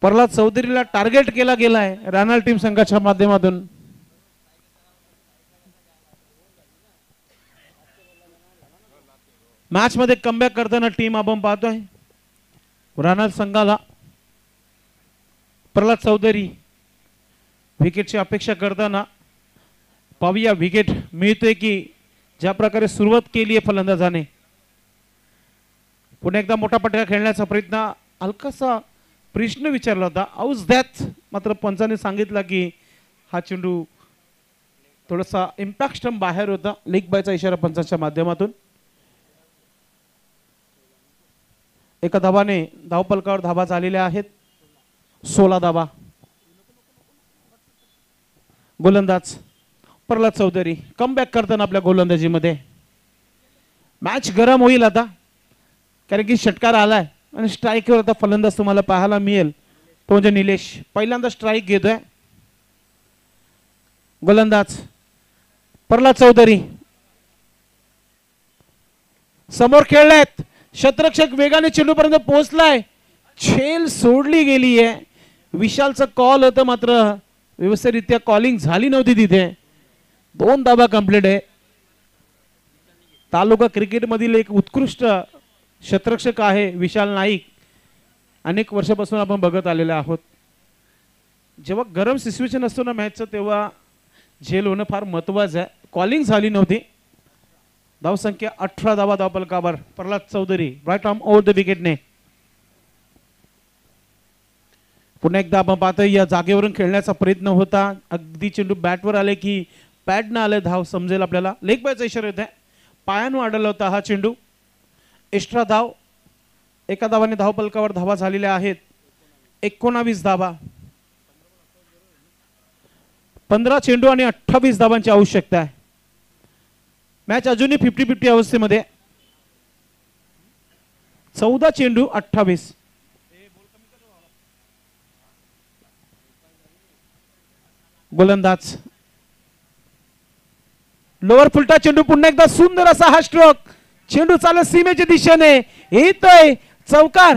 प्रल्हाद चौधरीला टार्गेट केला गेलाय राहणार टीम संघाच्या माध्यमातून. मॅच मध्ये कमबॅक करताना टीम आपण पाहतोय राहणार संघाला. प्रल्हाद चौधरी विकेटची अपेक्षा करताना पाहूया विकेट मिळते की. ज्या प्रकारे सुरुवात केली आहे फलंदाजाने, पुन्हा एकदा मोठा पटका खेळण्याचा प्रयत्न. हलकासा प्रश्न विचारला होता आउट दॅट, मात्र पंचाने सांगितलं की हा चेंडू थोडासा इम्पॅक्ट स्टंप बाहेर होता. लेग बायचा इशारा पंचाच्या माध्यमातून. एका धावाने धावपलकावर धावा झालेल्या आहेत. 16 धावा. गोलंदाज प्रल्हाद चौधरी कमबॅक करताना आपल्या गोलंदाजीमध्ये. मॅच गरम होईल आता, कारण की षटकार आलाय आणि स्ट्राईकवर आता फलंदाज तुम्हाला पाहायला मिळेल तो म्हणजे निलेश. पहिल्यांदा स्ट्राईक घेतोय गोलंदाज प्रल्हाद चौधरी. समोर खेळलेत क्षेत्ररक्षक, वेगाने चेंडूपर्यंत पोहोचलाय. झेल सोडली गेली आहे. विशालचा कॉल होता मात्र व्यवस्थितरित्या कॉलिंग झाली नव्हती तिथे. 2 धावा कंप्लीट आहे. तालुका क्रिकेट मधील एक उत्कृष्ट क्षेत्ररक्षक आहे विशाल नाईक. अनेक वर्षापासून आपण बघत आलेले आहोत. जेव्हा गरम सिच्युएशन असतो ना मॅचचं, तेव्हा झेल होणं फार महत्त्वाचं आहे. कॉलिंग झाली नव्हती. धावसंख्या 18 धावा धावपलकावर. Pralhad Chaudhari right arm over the विकेटने. पुन्हा एकदा आपण पाहतोय या जागेवरून खेळण्याचा प्रयत्न होता. अगदी चेंडू बॅटवर आले की पॅड न आले धाव समजेल आपल्याला. लेग बायचा इशारा येत आहे. पायानं अडला होता हा चेंडू. एक्स्ट्रा धाव. एका धावाने धावपलकावर धावा झालेल्या आहेत 19 धावा. 15 चेंडू आणि 28 धावांची आवश्यकता आहे. मॅच अजूनही 50-50 अवस्थेमध्ये. 14 चेंडू 28. गोलंदाज लोअर फुलटा चेंडू. पुन्हा एकदा सुंदर असा हा स्ट्रोक. चेंडू चालत सीमेच्या दिशेने येतोय. चौकार.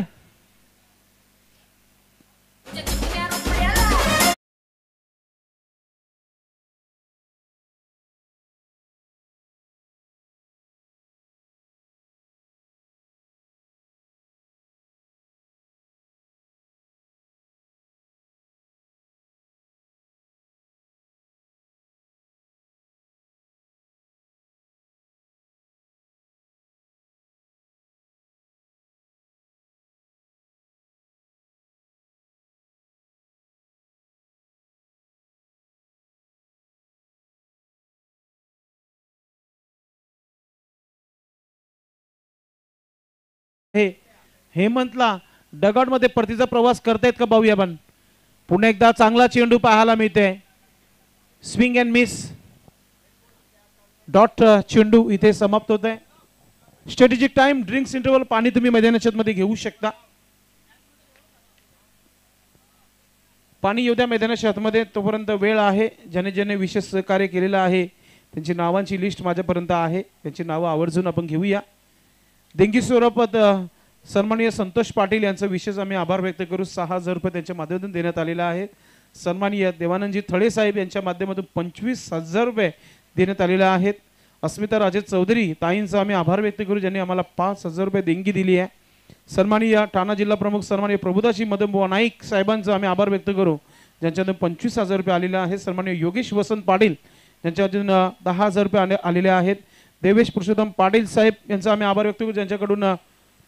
हे हेमंतला डगआउट मध्ये परतीचा प्रवास करतायत का पाहूया आपण. पुन्हा एकदा चांगला चेंडू पाहायला मिळते. स्विंग अँड मिस डॉट चेंडू इथे समाप्त होत आहे. स्ट्रॅटेजिक टाइम ड्रिंक्स इंटरवल पाणी तुम्ही मैदानाच्या मध्ये घेऊ शकता. पाणी येऊ द्या मैदानाच्या आतमध्ये तोपर्यंत वेळ आहे. ज्याने ज्याने विशेष सहकार्य केलेलं आहे त्यांची नावांची लिस्ट माझ्यापर्यंत आहे. त्यांची नावं आवर्जून आपण घेऊया. देणगी स्वरूपात सन्माननीय संतोष पाटील यांचा विशेष आम्ही आभार व्यक्त करू. 6,000 रुपये त्यांच्या माध्यमातून देण्यात आलेला आहे. सन्माननीय देवानंदजी थळे साहेब यांच्या माध्यमातून 25,000 रुपये देण्यात आलेले आहेत. अस्मिता राजे चौधरी ताईंचा आम्ही आभार व्यक्त करू ज्यांनी आम्हाला 5,000 रुपये देणगी दिली आहे. सन्माननीय ठाणा जिल्हा प्रमुख सन्माननीय प्रभुदाजी मदनबुवा नाईक साहेबांचा आम्ही आभार व्यक्त करू ज्यांच्यातून 25,000 रुपये आलेले आहेत. सन्माननीय योगेश वसंत पाटील यांच्याकडून 10,000 रुपये आलेले आहेत. देवेश पुरुषोत्तम पाटील साहेब यांचा आम्ही आभार व्यक्त करू ज्यांच्याकडून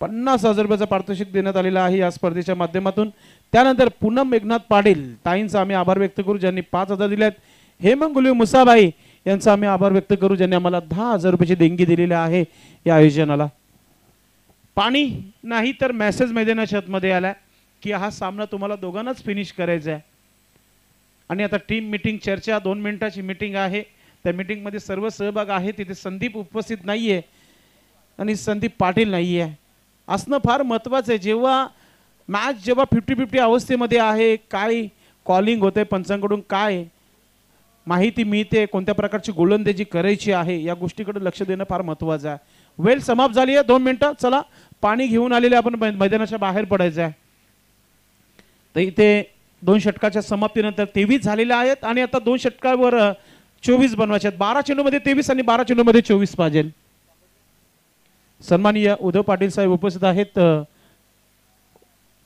50,000 रुपयाचा पारितोषिक देण्यात आलेला आहे या स्पर्धेच्या माध्यमातून. त्यानंतर पूनम मेघनाथ पाटील ताईंचा आम्ही आभार व्यक्त करू ज्यांनी 5,000 दिले आहेत. हेमंत मुसाबाई यांचा आम्ही आभार व्यक्त करू ज्यांनी आम्हाला 10,000 रुपयाची देणगी दिलेली आहे या आयोजनाला. पाणी नाही तर मेसेज मैदानाच्या आतमध्ये आलाय की हा सामना तुम्हाला दोघांनाच फिनिश करायचा आहे. आणि आता टीम मीटिंग चर्चा 2 मिनिटाची मीटिंग आहे. त्या मीटिंग मध्ये सर्व सहभाग आहे. तिथे संदीप उपस्थित नाहीये आणि संदीप पाटील नाहीये. असणं फार महत्त्वाचं आहे. जेव्हा मॅच जेव्हा 50-50 अवस्थेमध्ये आहे काय कॉलिंग होते पंचांकडून काय माहिती मिळते कोणत्या प्रकारची गोलंदाजी करायची आहे या गोष्टीकडे लक्ष देणं फार महत्त्वाचं आहे. वेळ समाप्त झाली आहे. 2 मिनिटं चला पाणी घेऊन आलेले आपण मैदानाच्या बाहेर पडायचं आहे. तर इथे 2 षटकाच्या समाप्तीनंतर 23 झालेले आहेत आणि आता 2 षटकावर 24 बनवायचे आहेत. 12 चेंडूमध्ये 23 आणि 12 चेंडूमध्ये 24 पाहिजे. सन्माननीय उद्धव पाटील साहेब उपस्थित आहेत.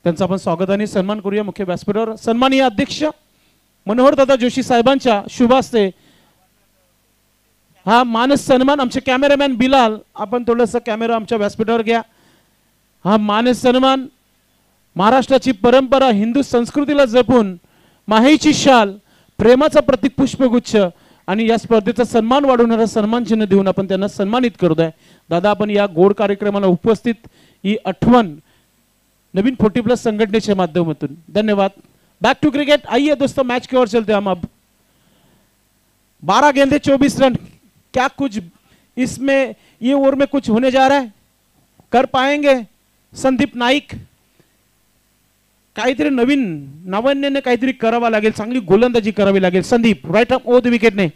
त्यांचं आपण स्वागताने सन्मान करूया मुख्य व्यासपीठावर. सन्माननीय अध्यक्ष मनोहर दादा जोशी साहेबांच्या शुभ हस्ते हा मानस सन्मान. आमचे कॅमेरामॅन बिलाल आपण थोडंसं कॅमेरा आमच्या व्यासपीठावर घ्या. हा मानस सन्मान महाराष्ट्राची परंपरा हिंदू संस्कृतीला जपून माहेची शाल प्रेमाचा प्रतीक पुष्पगुच्छ आणि या स्पर्धेचा सन्मान वाढवणारा सन्मान चिन्ह देऊन आपण त्यांना सन्मानित करतोय. दादा आपण या गोड कार्यक्रमाला उपस्थित ही आठवण नवीन 40+ संघटनेच्या माध्यमातून धन्यवाद. Back to cricket. आइए दोस्तों मैच की ओर चलते हम. अब 12 गेंदे 24 रन. क्या कुछ इसमें ये ओवर में कुछ होने जा रहा है? कर पाएंगे संदीप नाईक? काहीतरी नवीन नाविन्याने काहीतरी करावं लागेल. चांगली गोलंदाजी करावी लागेल. संदीप राईट अप ओ द विकेटने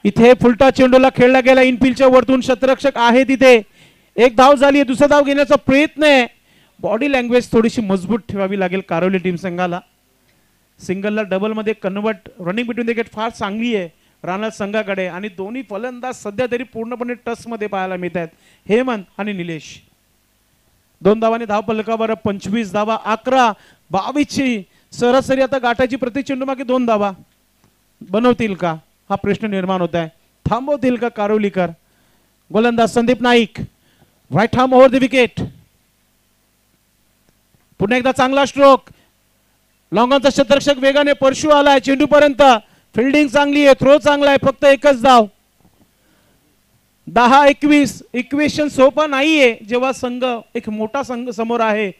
इथे फुलटा चेंडूला खेळला गेला. इनफिल्डच्या वरतून शतरक्षक आहे तिथे. 1 धाव झाली. दुसरा धाव घेण्याचा प्रयत्न आहे. बॉडी लँग्वेज थोडीशी मजबूत ठेवावी लागेल कारोली टीम संघाला. सिंगलला डबल मध्ये convert running between the wicket फार चांगली आहे राणा संघाकडे आणि दोन्ही फलंदाज सध्या तरी पूर्णपणे टच मध्ये पाहायला मिळत आहेत हेमंत आणि निलेश. 2 धावांनी धाव फलकावर 25 धावा. 11-22 ची सरासरी आता गाठायची. प्रति चेंडू मागे 2 धावा बनवतील का हा प्रश्न निर्माण होत आहे. थांबवतील का कारोलीकर? गोलंदाज Sandeep Naik right arm over the wicket. पुन्हा एकदा चांगला स्ट्रोक. लॉंगॉनचा शतरक्षक वेगाने परशु आलाय चेंडू पर्यंत. फिल्डिंग चांगली आहे. थ्रो चांगला आहे. फक्त एकच धाव. 10-21. इक्वेशन सोपं नाहीये जेव्हा संघ एक मोठा संघ समोर आहे.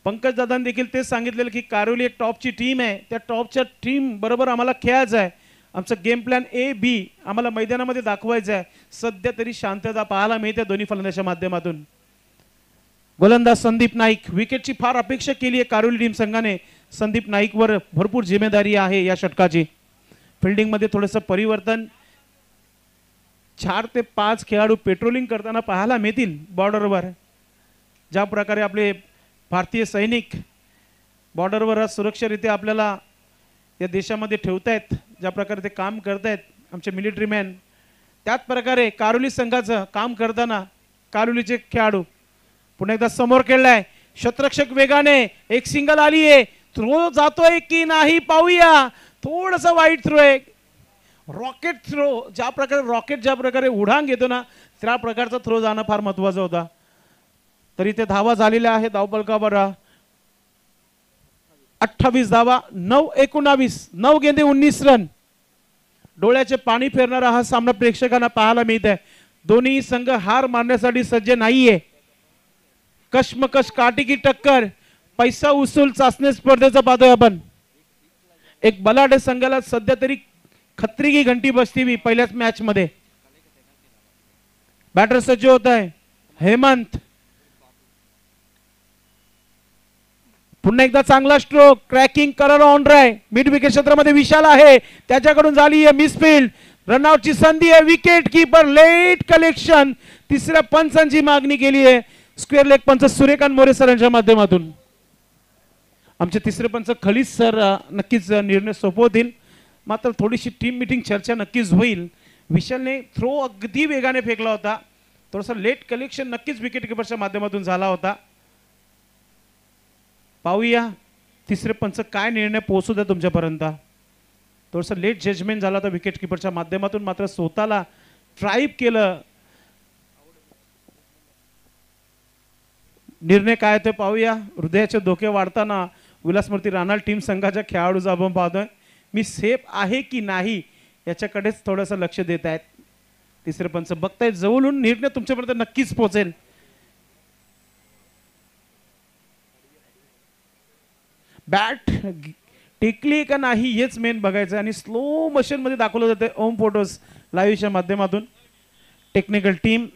पंकज दादांनी देखील तेच सांगितलेलं की कारोली एक टॉपची टीम आहे. त्या टॉपच्या टीम बरोबर आम्हाला खेळायचं आहे. आमचं गेम प्लॅन A-B आम्हाला मैदानामध्ये दाखवायचं आहे. सध्या तरी शांतता पाहायला मिळते दोन्ही फलंदाजाच्या माध्यमातून. गोलंदाज संदीप नाईक. विकेटची फार अपेक्षा केली आहे कारोली टीम संघाने. संदीप नाईकवर भरपूर जिम्मेदारी आहे या षटकाची. फिल्डिंग मध्ये थोडंसं परिवर्तन. 4 ते 5 खेळाडू पेट्रोलिंग करताना पाहायला मिळतील बॉर्डरवर. ज्या प्रकारे आपले भारतीय सैनिक बॉर्डरवर सुरक्षारित्या आपल्याला या देशामध्ये ठेवतायत, ज्या प्रकारे ते काम करतायत आमचे मिलिटरी मॅन, त्याच प्रकारे कारोली संघाचं काम करताना कारोलीचे खेळाडू. पुन्हा एकदा समोर खेळलाय. शतरक्षक वेगाने. एक सिंगल आली आहे. थ्रो जातोय की नाही पाहूया. थोडासा वाईट थ्रो आहे. Rocket throw. ज्या प्रकारे रॉकेट ज्या प्रकारे उडान घेतो ना त्या प्रकारचा थ्रो जाणं फार महत्वाचं होता. तरी ते धावा झालेल्या आहेत धावफलकावर. 28 धावा. 9-19. 9 गेंदे 19 रन. डोळ्याचे पाणी फेरणारा हा सामना प्रेक्षकांना पाहायला मिळत आहे. दोन्ही संघ हार मारण्यासाठी सज्ज नाहीये. कश्मकश काटेकी टक्कर, पैसा उसूल चाचणी स्पर्धेचा पाहतोय आपण. एक बलाढ्य संघाला सध्या तरी खत्री की घंटी बसती हुई पहिल्याच मॅच मध्ये. बॅटर सज्ज होत आहे हेमंत. पुन्हा एकदा चांगला स्ट्रोक, क्रॅकिंग करर ऑन ड्राय. मिड विकेट क्षेत्रामध्ये विशाल आहे, त्याच्याकडून झाली आहे मिसफील्ड. रनआउटची संधी आहे. Wicket keeper late collection. तिसऱ्या पंचांची मागणी केली आहे. स्क्वेअर लेग पंच सूर्यकांत मोरे सरांच्या माध्यमातून. आमचे तिसरे पंच खलीज सर नक्कीच निर्णय सोपवतील. मात्र थोडीशी टीम मीटिंग चर्चा नक्कीच होईल. विशालने थ्रो अगदी वेगाने फेकला होता. थोडंसं लेट कलेक्शन नक्कीच विकेट किपरच्या माध्यमातून झाला होता. पाहूया तिसरे पंच काय निर्णय पोहोचू द्या तुमच्यापर्यंत. थोडंसं लेट जजमेंट झाला होता विकेट किपरच्या माध्यमातून, मात्र स्वतःला ट्राईप केलं. निर्णय काय ते पाहूया. हृदयाचे धोके वाढताना विलासमूर्ती राणाल टीम संघाच्या खेळाडूचा आपण पाहतोय. मी सेफ आहे की नाही याच्याकडेच थोडंसं लक्ष देत आहेत तिसरे पंच. बघतायत जवळून, निर्णय तुमच्यापर्यंत नक्कीच पोहोचेल. बॅट टेकली का नाही हेच मेन बघायचं आणि स्लो मोशन मध्ये दाखवलं जाते ओम फोटोज लाईव्हच्या माध्यमातून. Technical team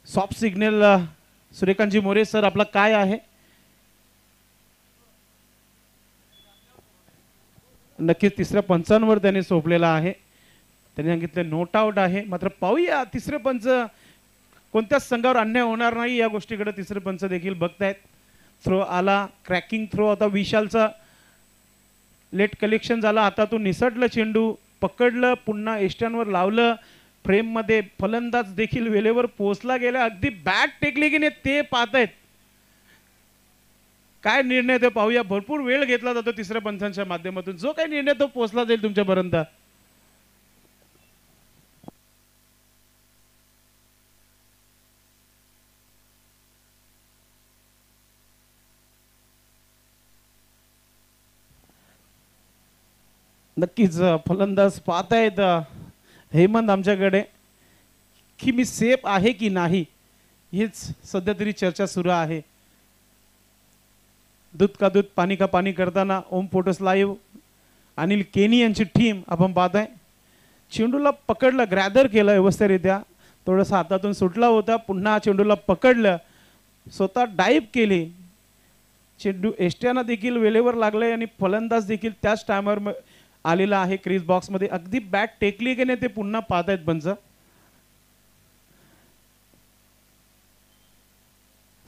soft signal. सूर्यकांतजी मोरे सर आपला काय आहे. नक्कीच तिसऱ्या पंचांवर त्याने सोपलेला आहे. त्यांनी सांगितलं नोट आउट आहे. मात्र पाहूया तिसरे पंच कोणत्याच संघावर अन्याय होणार नाही या गोष्टीकडे तिसरे पंच देखील बघतायत. थ्रो आला, क्रॅकिंग थ्रो. आता विशालचा लेट कलेक्शन झाला, हातातून निसटलं चेंडू, पकडलं, पुन्हा एष्ट्यांवर लावलं. फ्रेम मध्ये फलंदाज देखील वेळेवर पोहोचला गेला. अगदी बॅट टेकली की नाही ते पाहतायत. काय निर्णय ते पाहूया. भरपूर वेळ घेतला जातो तिसऱ्या पंचांच्या माध्यमातून. जो काही निर्णय तो पोहोचला जाईल तुमच्यापर्यंत. नक्कीच फलंदाज पाहतायत हेमंत आमच्याकडे की मी सेफ आहे की नाही, हेच सध्या तरी चर्चा सुरू आहे. दूध का दूध पाणी का पाणी करताना ओम फोटोस लाईव्ह अनिल केनी यांची टीम आपण पाहताय. चेंडूला पकडलं, ग्रॅदर केलं व्यवस्थितरित्या. थोडंसं हातातून सुटला होता, पुन्हा चेंडूला पकडलं, स्वतः डाईव्ह केली. चेंडू एष्ट्याना देखील वेळेवर लागलाय आणि फलंदाज देखील त्याच टायमर आलेला आहे क्रीज बॉक्स मध्ये. अगदी बॅट टेकली की नाही ते पुन्हा पाहतायत पंच.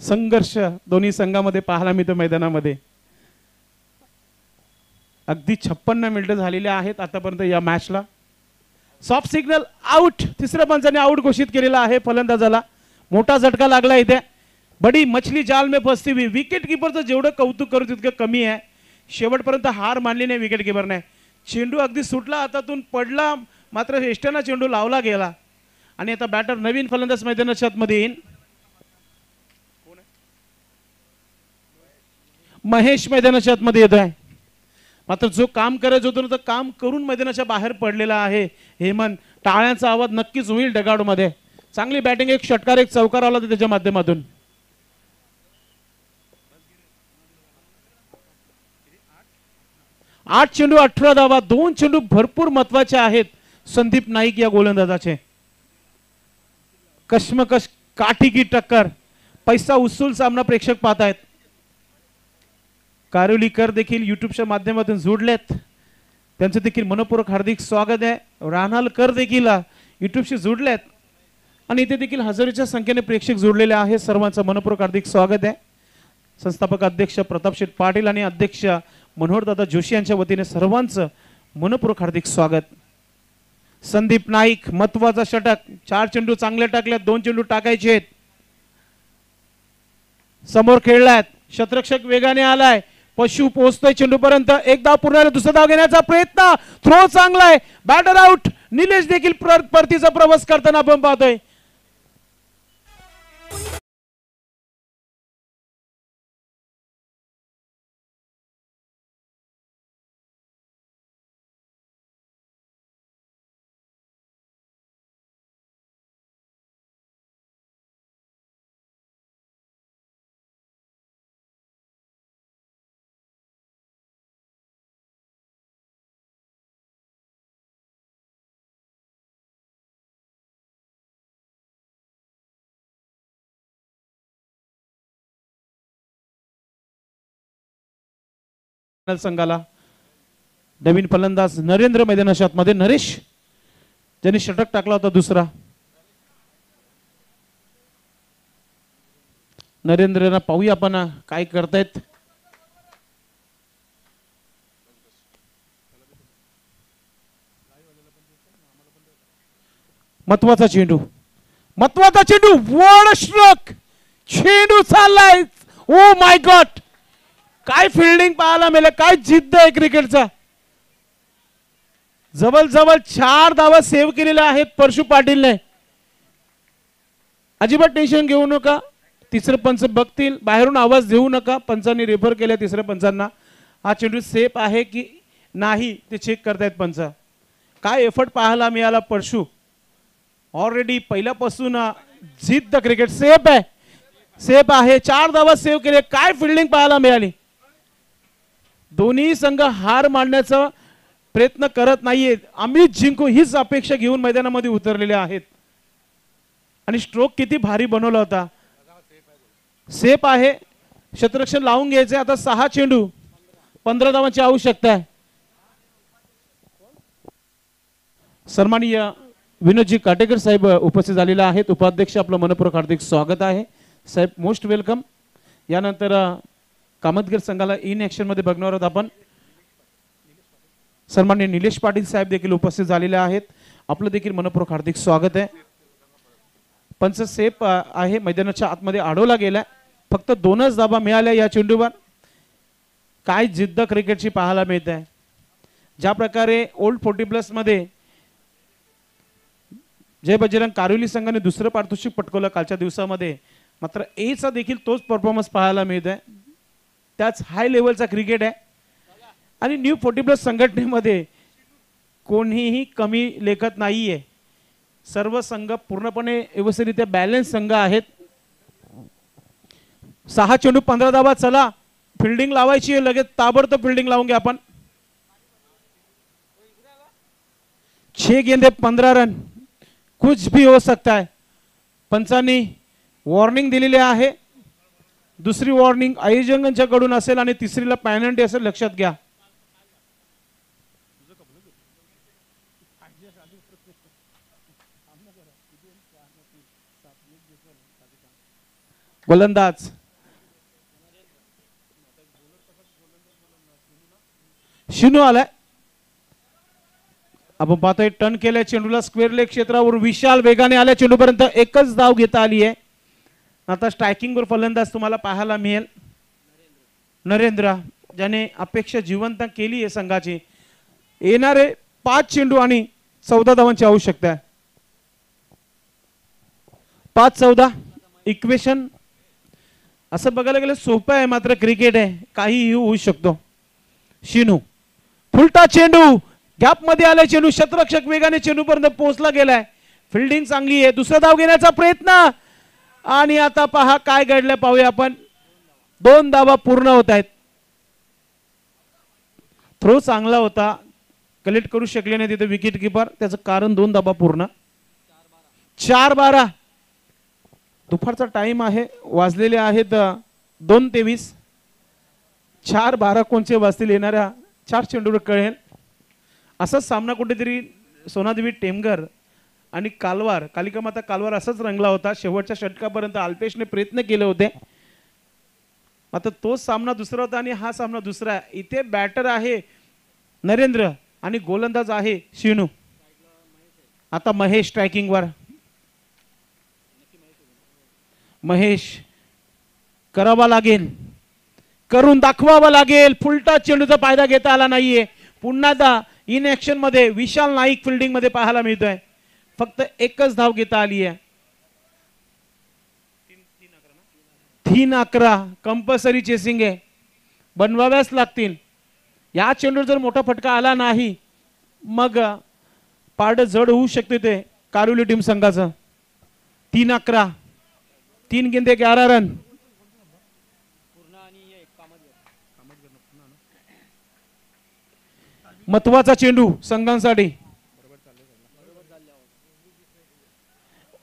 संघर्ष दोन्ही संघामध्ये पाहायला मिळतो मैदानामध्ये. अगदी 56 मिनिटं झालेले आहेत आतापर्यंत या मॅचला. Soft signal out. तिसऱ्या पंचाने आउट घोषित केलेला आहे फलंदाजाला. मोठा झटका लागला इथे. बडी मछली जाल में फसती हुई. विकेट किपरचं जेवढं कौतुक करू तितकं कमी आहे. शेवटपर्यंत हार मानली नाही विकेट किपरने. चेंडू अगदी सुटला, हातातून पडला, मात्र एष्ट्याना चेंडू लावला गेला. आणि आता बॅटर नवीन फलंदाज मैदानाच्या आतमध्ये येईल. महेश मैदानाच्या आतमध्ये येतोय. मात्र जो काम करायचं होतं तर काम करून मैदानाच्या बाहेर पडलेला आहे हेमंत. टाळ्यांचा आवाज नक्कीच होईल डगाडू मध्ये. चांगली बॅटिंग, एक षटकार एक चौकार आला त्याच्या माध्यमातून. आठ चेंडू 18 धावा. 2 चेंडू भरपूर महत्वाचे आहेत संदीप नाईक या गोलंदाजाचे. कश्मकश काठी की टक्कर. पैसा उसूल सामना प्रेक्षक पाहतायत. कारोलीकर देखील युट्यूबच्या माध्यमातून जोडलेत, त्यांचं देखील मनपूर्वक हार्दिक स्वागत आहे. राणालकर देखील युट्यूबशी जोडलेत आणि इथे देखील हजारोच्या संख्येने प्रेक्षक जोडलेले आहेत. सर्वांचं मनपूर्वक हार्दिक स्वागत आहे. संस्थापक अध्यक्ष प्रताप शेठ पाटील आणि अध्यक्ष मनोहरदादा जोशी यांच्या वतीने सर्वांचं मनपूर्वक हार्दिक स्वागत. संदीप नाईक महत्वाचा षटक. 4 चेंडू चांगले टाकलेत, 2 चेंडू टाकायचे आहेत. समोर खेळलात, शतरक्षक वेगाने आलाय, पशु पोहोचतोय चेंडू पर्यंत. एक धाव पूर्ण, दुसरा धाव घेण्याचा प्रयत्न. थ्रो चांगला आहे, बॅटर आउट. निलेश देखील परतीचा प्रवास करताना आपण पाहतोय. संघाला नवीन फलंदाज नरेंद्र मैदानाच्या आतमध्ये. नरेश ज्यांनी षटक टाकला होता दुसरा. नरेंद्रना पाहूया आपण काय करतायत. महत्वाचा चेंडू, महत्वाचा चेंडू, वॉड स्ट्रोक, चेंडू चाललाय. ओ माय गॉड, काय फिल्डिंग पाहायला मिळालं, काय जिद्द आहे क्रिकेटचा. जवळ 4 धावा सेव्ह केलेल्या आहेत परशु पाटीलने. अजिबात टेन्शन घेऊ नका, तिसरं पंच बघतील, बाहेरून आवाज देऊ नका. पंचांनी रेफर केल्या तिसऱ्या पंचांना. हा चेंडू सेफ आहे की नाही ते चेक करतायत पंच. काय एफर्ट पाहायला मिळाला परशु. ऑलरेडी पहिल्यापासून जिद्द क्रिकेट. सेफ आहे, सेफ आहे. 4 धावा सेव्ह केले. काय फिल्डिंग पाहायला मिळाली. दोन्ही संघ हार मांडण्याचा प्रयत्न करत नाहीयेत. आम्ही जिंकू हीच अपेक्षा घेऊन मैदानामध्ये उतरलेले आहेत. आणि स्ट्रोक किती भारी बनवला होता. सेफ आहे, क्षेत्ररक्षण लावून घ्यायचे. आता 6 चेंडू 15 धावांची आवश्यकता आहे. सन्माननीय विनोदजी काटेकर साहेब उपस्थित झालेले आहेत. उपाध्यक्ष आपलं मनपूर्वक हार्दिक स्वागत आहे साहेब, मोस्ट वेलकम. यानंतर कामतगर संघाला इन ऍक्शन मध्ये बघणार आहोत आपण. सन्माननीय निलेश पाटील साहेब देखील उपस्थित झालेले आहेत. आपलं देखील मनपूर्वक हार्दिक स्वागत आहे. पंच सेफ आहे, मैदानाच्या आतमध्ये अडवला गेलाय. फक्त 2च धावा मिळाल्या या चेंडूवर. काय जिद्द क्रिकेटची पाहायला मिळत आहे. ज्या प्रकारे ओल्ड 40+ मध्ये जय बजरंग कारिवली संघाने दुसरं पारितोषिक पटकवलं कालच्या दिवसामध्ये, मात्र एचा देखील तोच परफॉर्मन्स पाहायला मिळत आहे. त्याच हाय लेवलचा क्रिकेट आहे. आणि न्यू 40+ संघटनेमध्ये कोणीही कमी लेखत नाहीये. सर्व संघ पूर्णपणे व्यवस्थितरित्या बॅलन्स संघ आहेत. 6 चेंडू 15 धावा. चला फिल्डिंग लावायची आहे, लगेच ताबडतोब फिल्डिंग लावून घ्या आपण. 6 गेंदे 15 रन, कुछ भी हो सकता है. पंचांनी वॉर्निंग दिलेली आहे. दुसरी वॉर्निंग आयोजकांच्याकडून असेल आणि तिसरीला पॅनल्टी असेल, लक्षात घ्या. गोलंदाज शिनू आलाय. आपण पाहतोय टर्न केलाय चेंडूला स्क्वेअर लेग क्षेत्रावर. विशाल वेगाने आल्या चेंडूपर्यंत. एकच धाव घेता आली आहे. आता स्ट्रायकिंग वर फलंदाज तुम्हाला पाहायला मिळेल. नरेंद्र ज्याने अपेक्षा जिवंत केली आहे संघाची. येणारे 5 चेंडू आणि 14 धावांची आवश्यकता आहे. 5-14 इक्वेशन. असं बघायला गेलं सोपं आहे, मात्र क्रिकेट आहे, काहीही होऊ शकतो. शिनू फुलटा चेंडू, गॅप मध्ये आलाय चेंडू. क्षेत्ररक्षक वेगाने चेंडूपर्यंत पोहोचला गेलाय. फिल्डिंग चांगली आहे. दुसरा धाव घेण्याचा प्रयत्न. आणि आता पहा काय घडलं पाहूया आपण. 2 धावा पूर्ण होत आहेत. थ्रो चांगला होता, कलेक्ट करू शकले नाही तिथे विकेट किपर. त्याचं कारण 2 धावा पूर्ण. 4-12 दुपारचा टाइम आहे. वाजलेले आहेत 2:23. 4-12 कोणचे वाजतील येणाऱ्या 4 चेंडूवर कळेल. असाच सामना कुठेतरी सोनादेवी टेमघर आणि कालवार, कालिका माता कालवार असाच रंगला होता. शेवटच्या षटकापर्यंत अल्पेशने प्रयत्न केले होते, मात्र तोच सामना दुसरा होता आणि हा सामना दुसरा. इथे बॅटर आहे नरेंद्र आणि गोलंदाज आहे शिनू. आता महेश स्ट्रायकिंग वर. महेश करावा लागेल, करून दाखवावा लागेल. फुलटा चेंडूचा फायदा घेता आला नाहीये. पुन्हा इन ऍक्शन मध्ये विशाल नाईक फिल्डिंग मध्ये पाहायला मिळतोय. फक्त एकच धाव घेता आली आहे. 3-11 कंपल्सरी चेसिंग आहे, बनवाव्याच लागतील. या चेंडूवर जर मोठा फटका आला नाही मग पारड जड होऊ शकते ते कारिवली टीम संघाचं. 3-11 3 गेंदे 11 रन. महत्वाचा चेंडू संघांसाठी.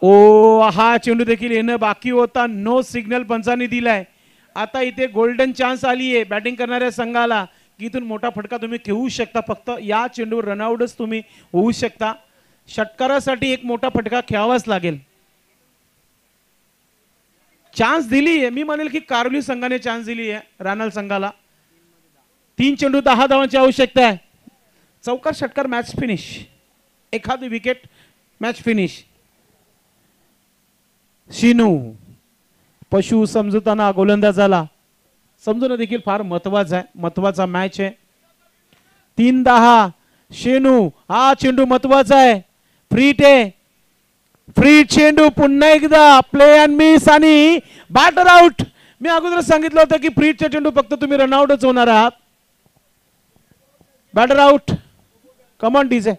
ओ हा चेंडू देखील येणं बाकी होता. नो सिग्नल पंचांनी दिलाय. आता इथे गोल्डन चान्स आली आहे बॅटिंग करणाऱ्या संघाला की इथून मोठा फटका तुम्ही खेळू शकता, फक्त या चेंडूवर रनआउटच तुम्ही होऊ शकता. षटकारासाठी एक मोठा फटका खेळावाच लागेल. चान्स दिली आहे, मी म्हणेल की कारोली संघाने चान्स दिली आहे रानाल संघाला. 3 चेंडू 10 धावांची आवश्यकता आहे. चौकार षटकार मॅच फिनिश, एखादी विकेट मॅच फिनिश. शिनू पशु समजताना गोलंदाजाला समजून देखील फार महत्वाचा आहे, महत्वाचा मॅच आहे. 3-10 शेनू, हा चेंडू महत्वाचा आहे. फ्रीट आहे, फ्री चेंडू पुन्हा एकदा प्ले अँड मिस आणि बॅटर आउट. मी अगोदर सांगितलं होतं की फ्रीटचा चेंडू फक्त तुम्ही रनआउटच होणार आहात. Batter out. Come on DJ.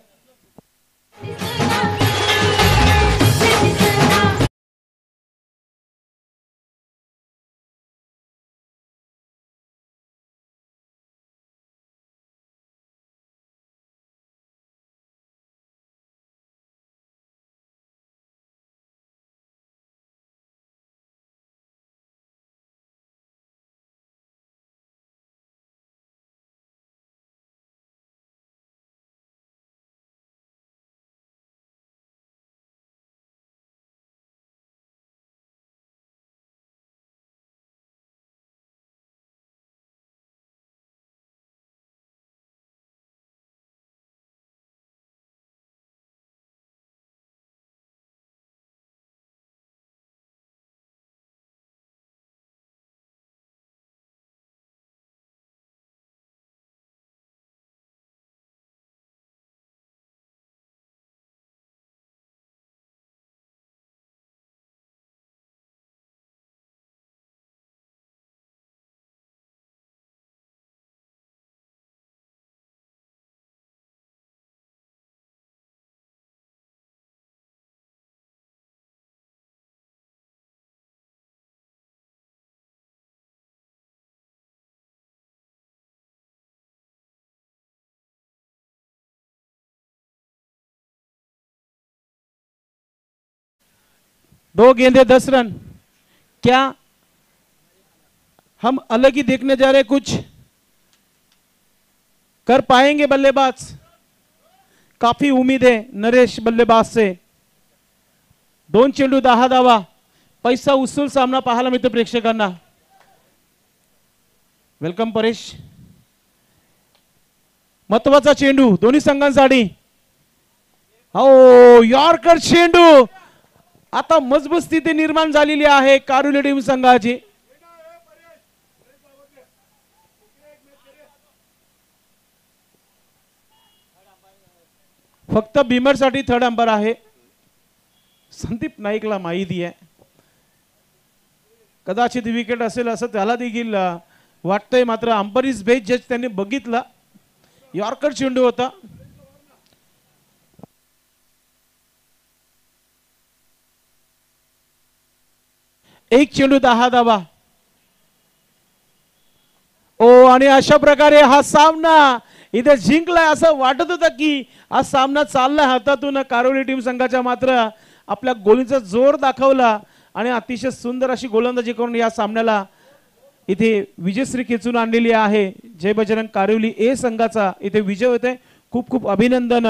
दो गेंदे 10 रन. क्या हम अलग ही देखने जा रहे, कुछ कर पाएंगे बल्लेबाज? काफी उम्मीद है नरेश बल्लेबाज से. 2 चेंडू 10 धावा. पैसा उसूल सामना पाहायला मिळतो प्रेक्षकांना. वेलकम परेश. महत्वाचा चेंडू दोन्ही संघांसाठी. हो, यॉर्कर चेंडू. आता मजबूत स्थिती निर्माण झालेली आहे कारुली टीम संघाची. फक्त बिमर साठी थर्ड अंपायर आहे. संदीप नाईकला माहिती आहे, कदाचित विकेट असेल असं त्याला देखील वाटतंय. मात्र अंपायरीज बेस्ट जज त्यांनी बघितला, यॉर्कर चेंडू होता. एक चेंडू 10 धावा. ओ, आणि अशा प्रकारे हा सामना इथे जिंकलाय असं वाटत होतं की हा सामना चाललाय हातातून कारोली टीम संघाच्या. मात्र आपल्या गोलीचा जोर दाखवला आणि अतिशय सुंदर अशी गोलंदाजी करून या सामन्याला इथे विजयश्री खेचून आणलेली आहे. जय बजरंग कारोली ए संघाचा इथे विजय होते. खूप खूप अभिनंदन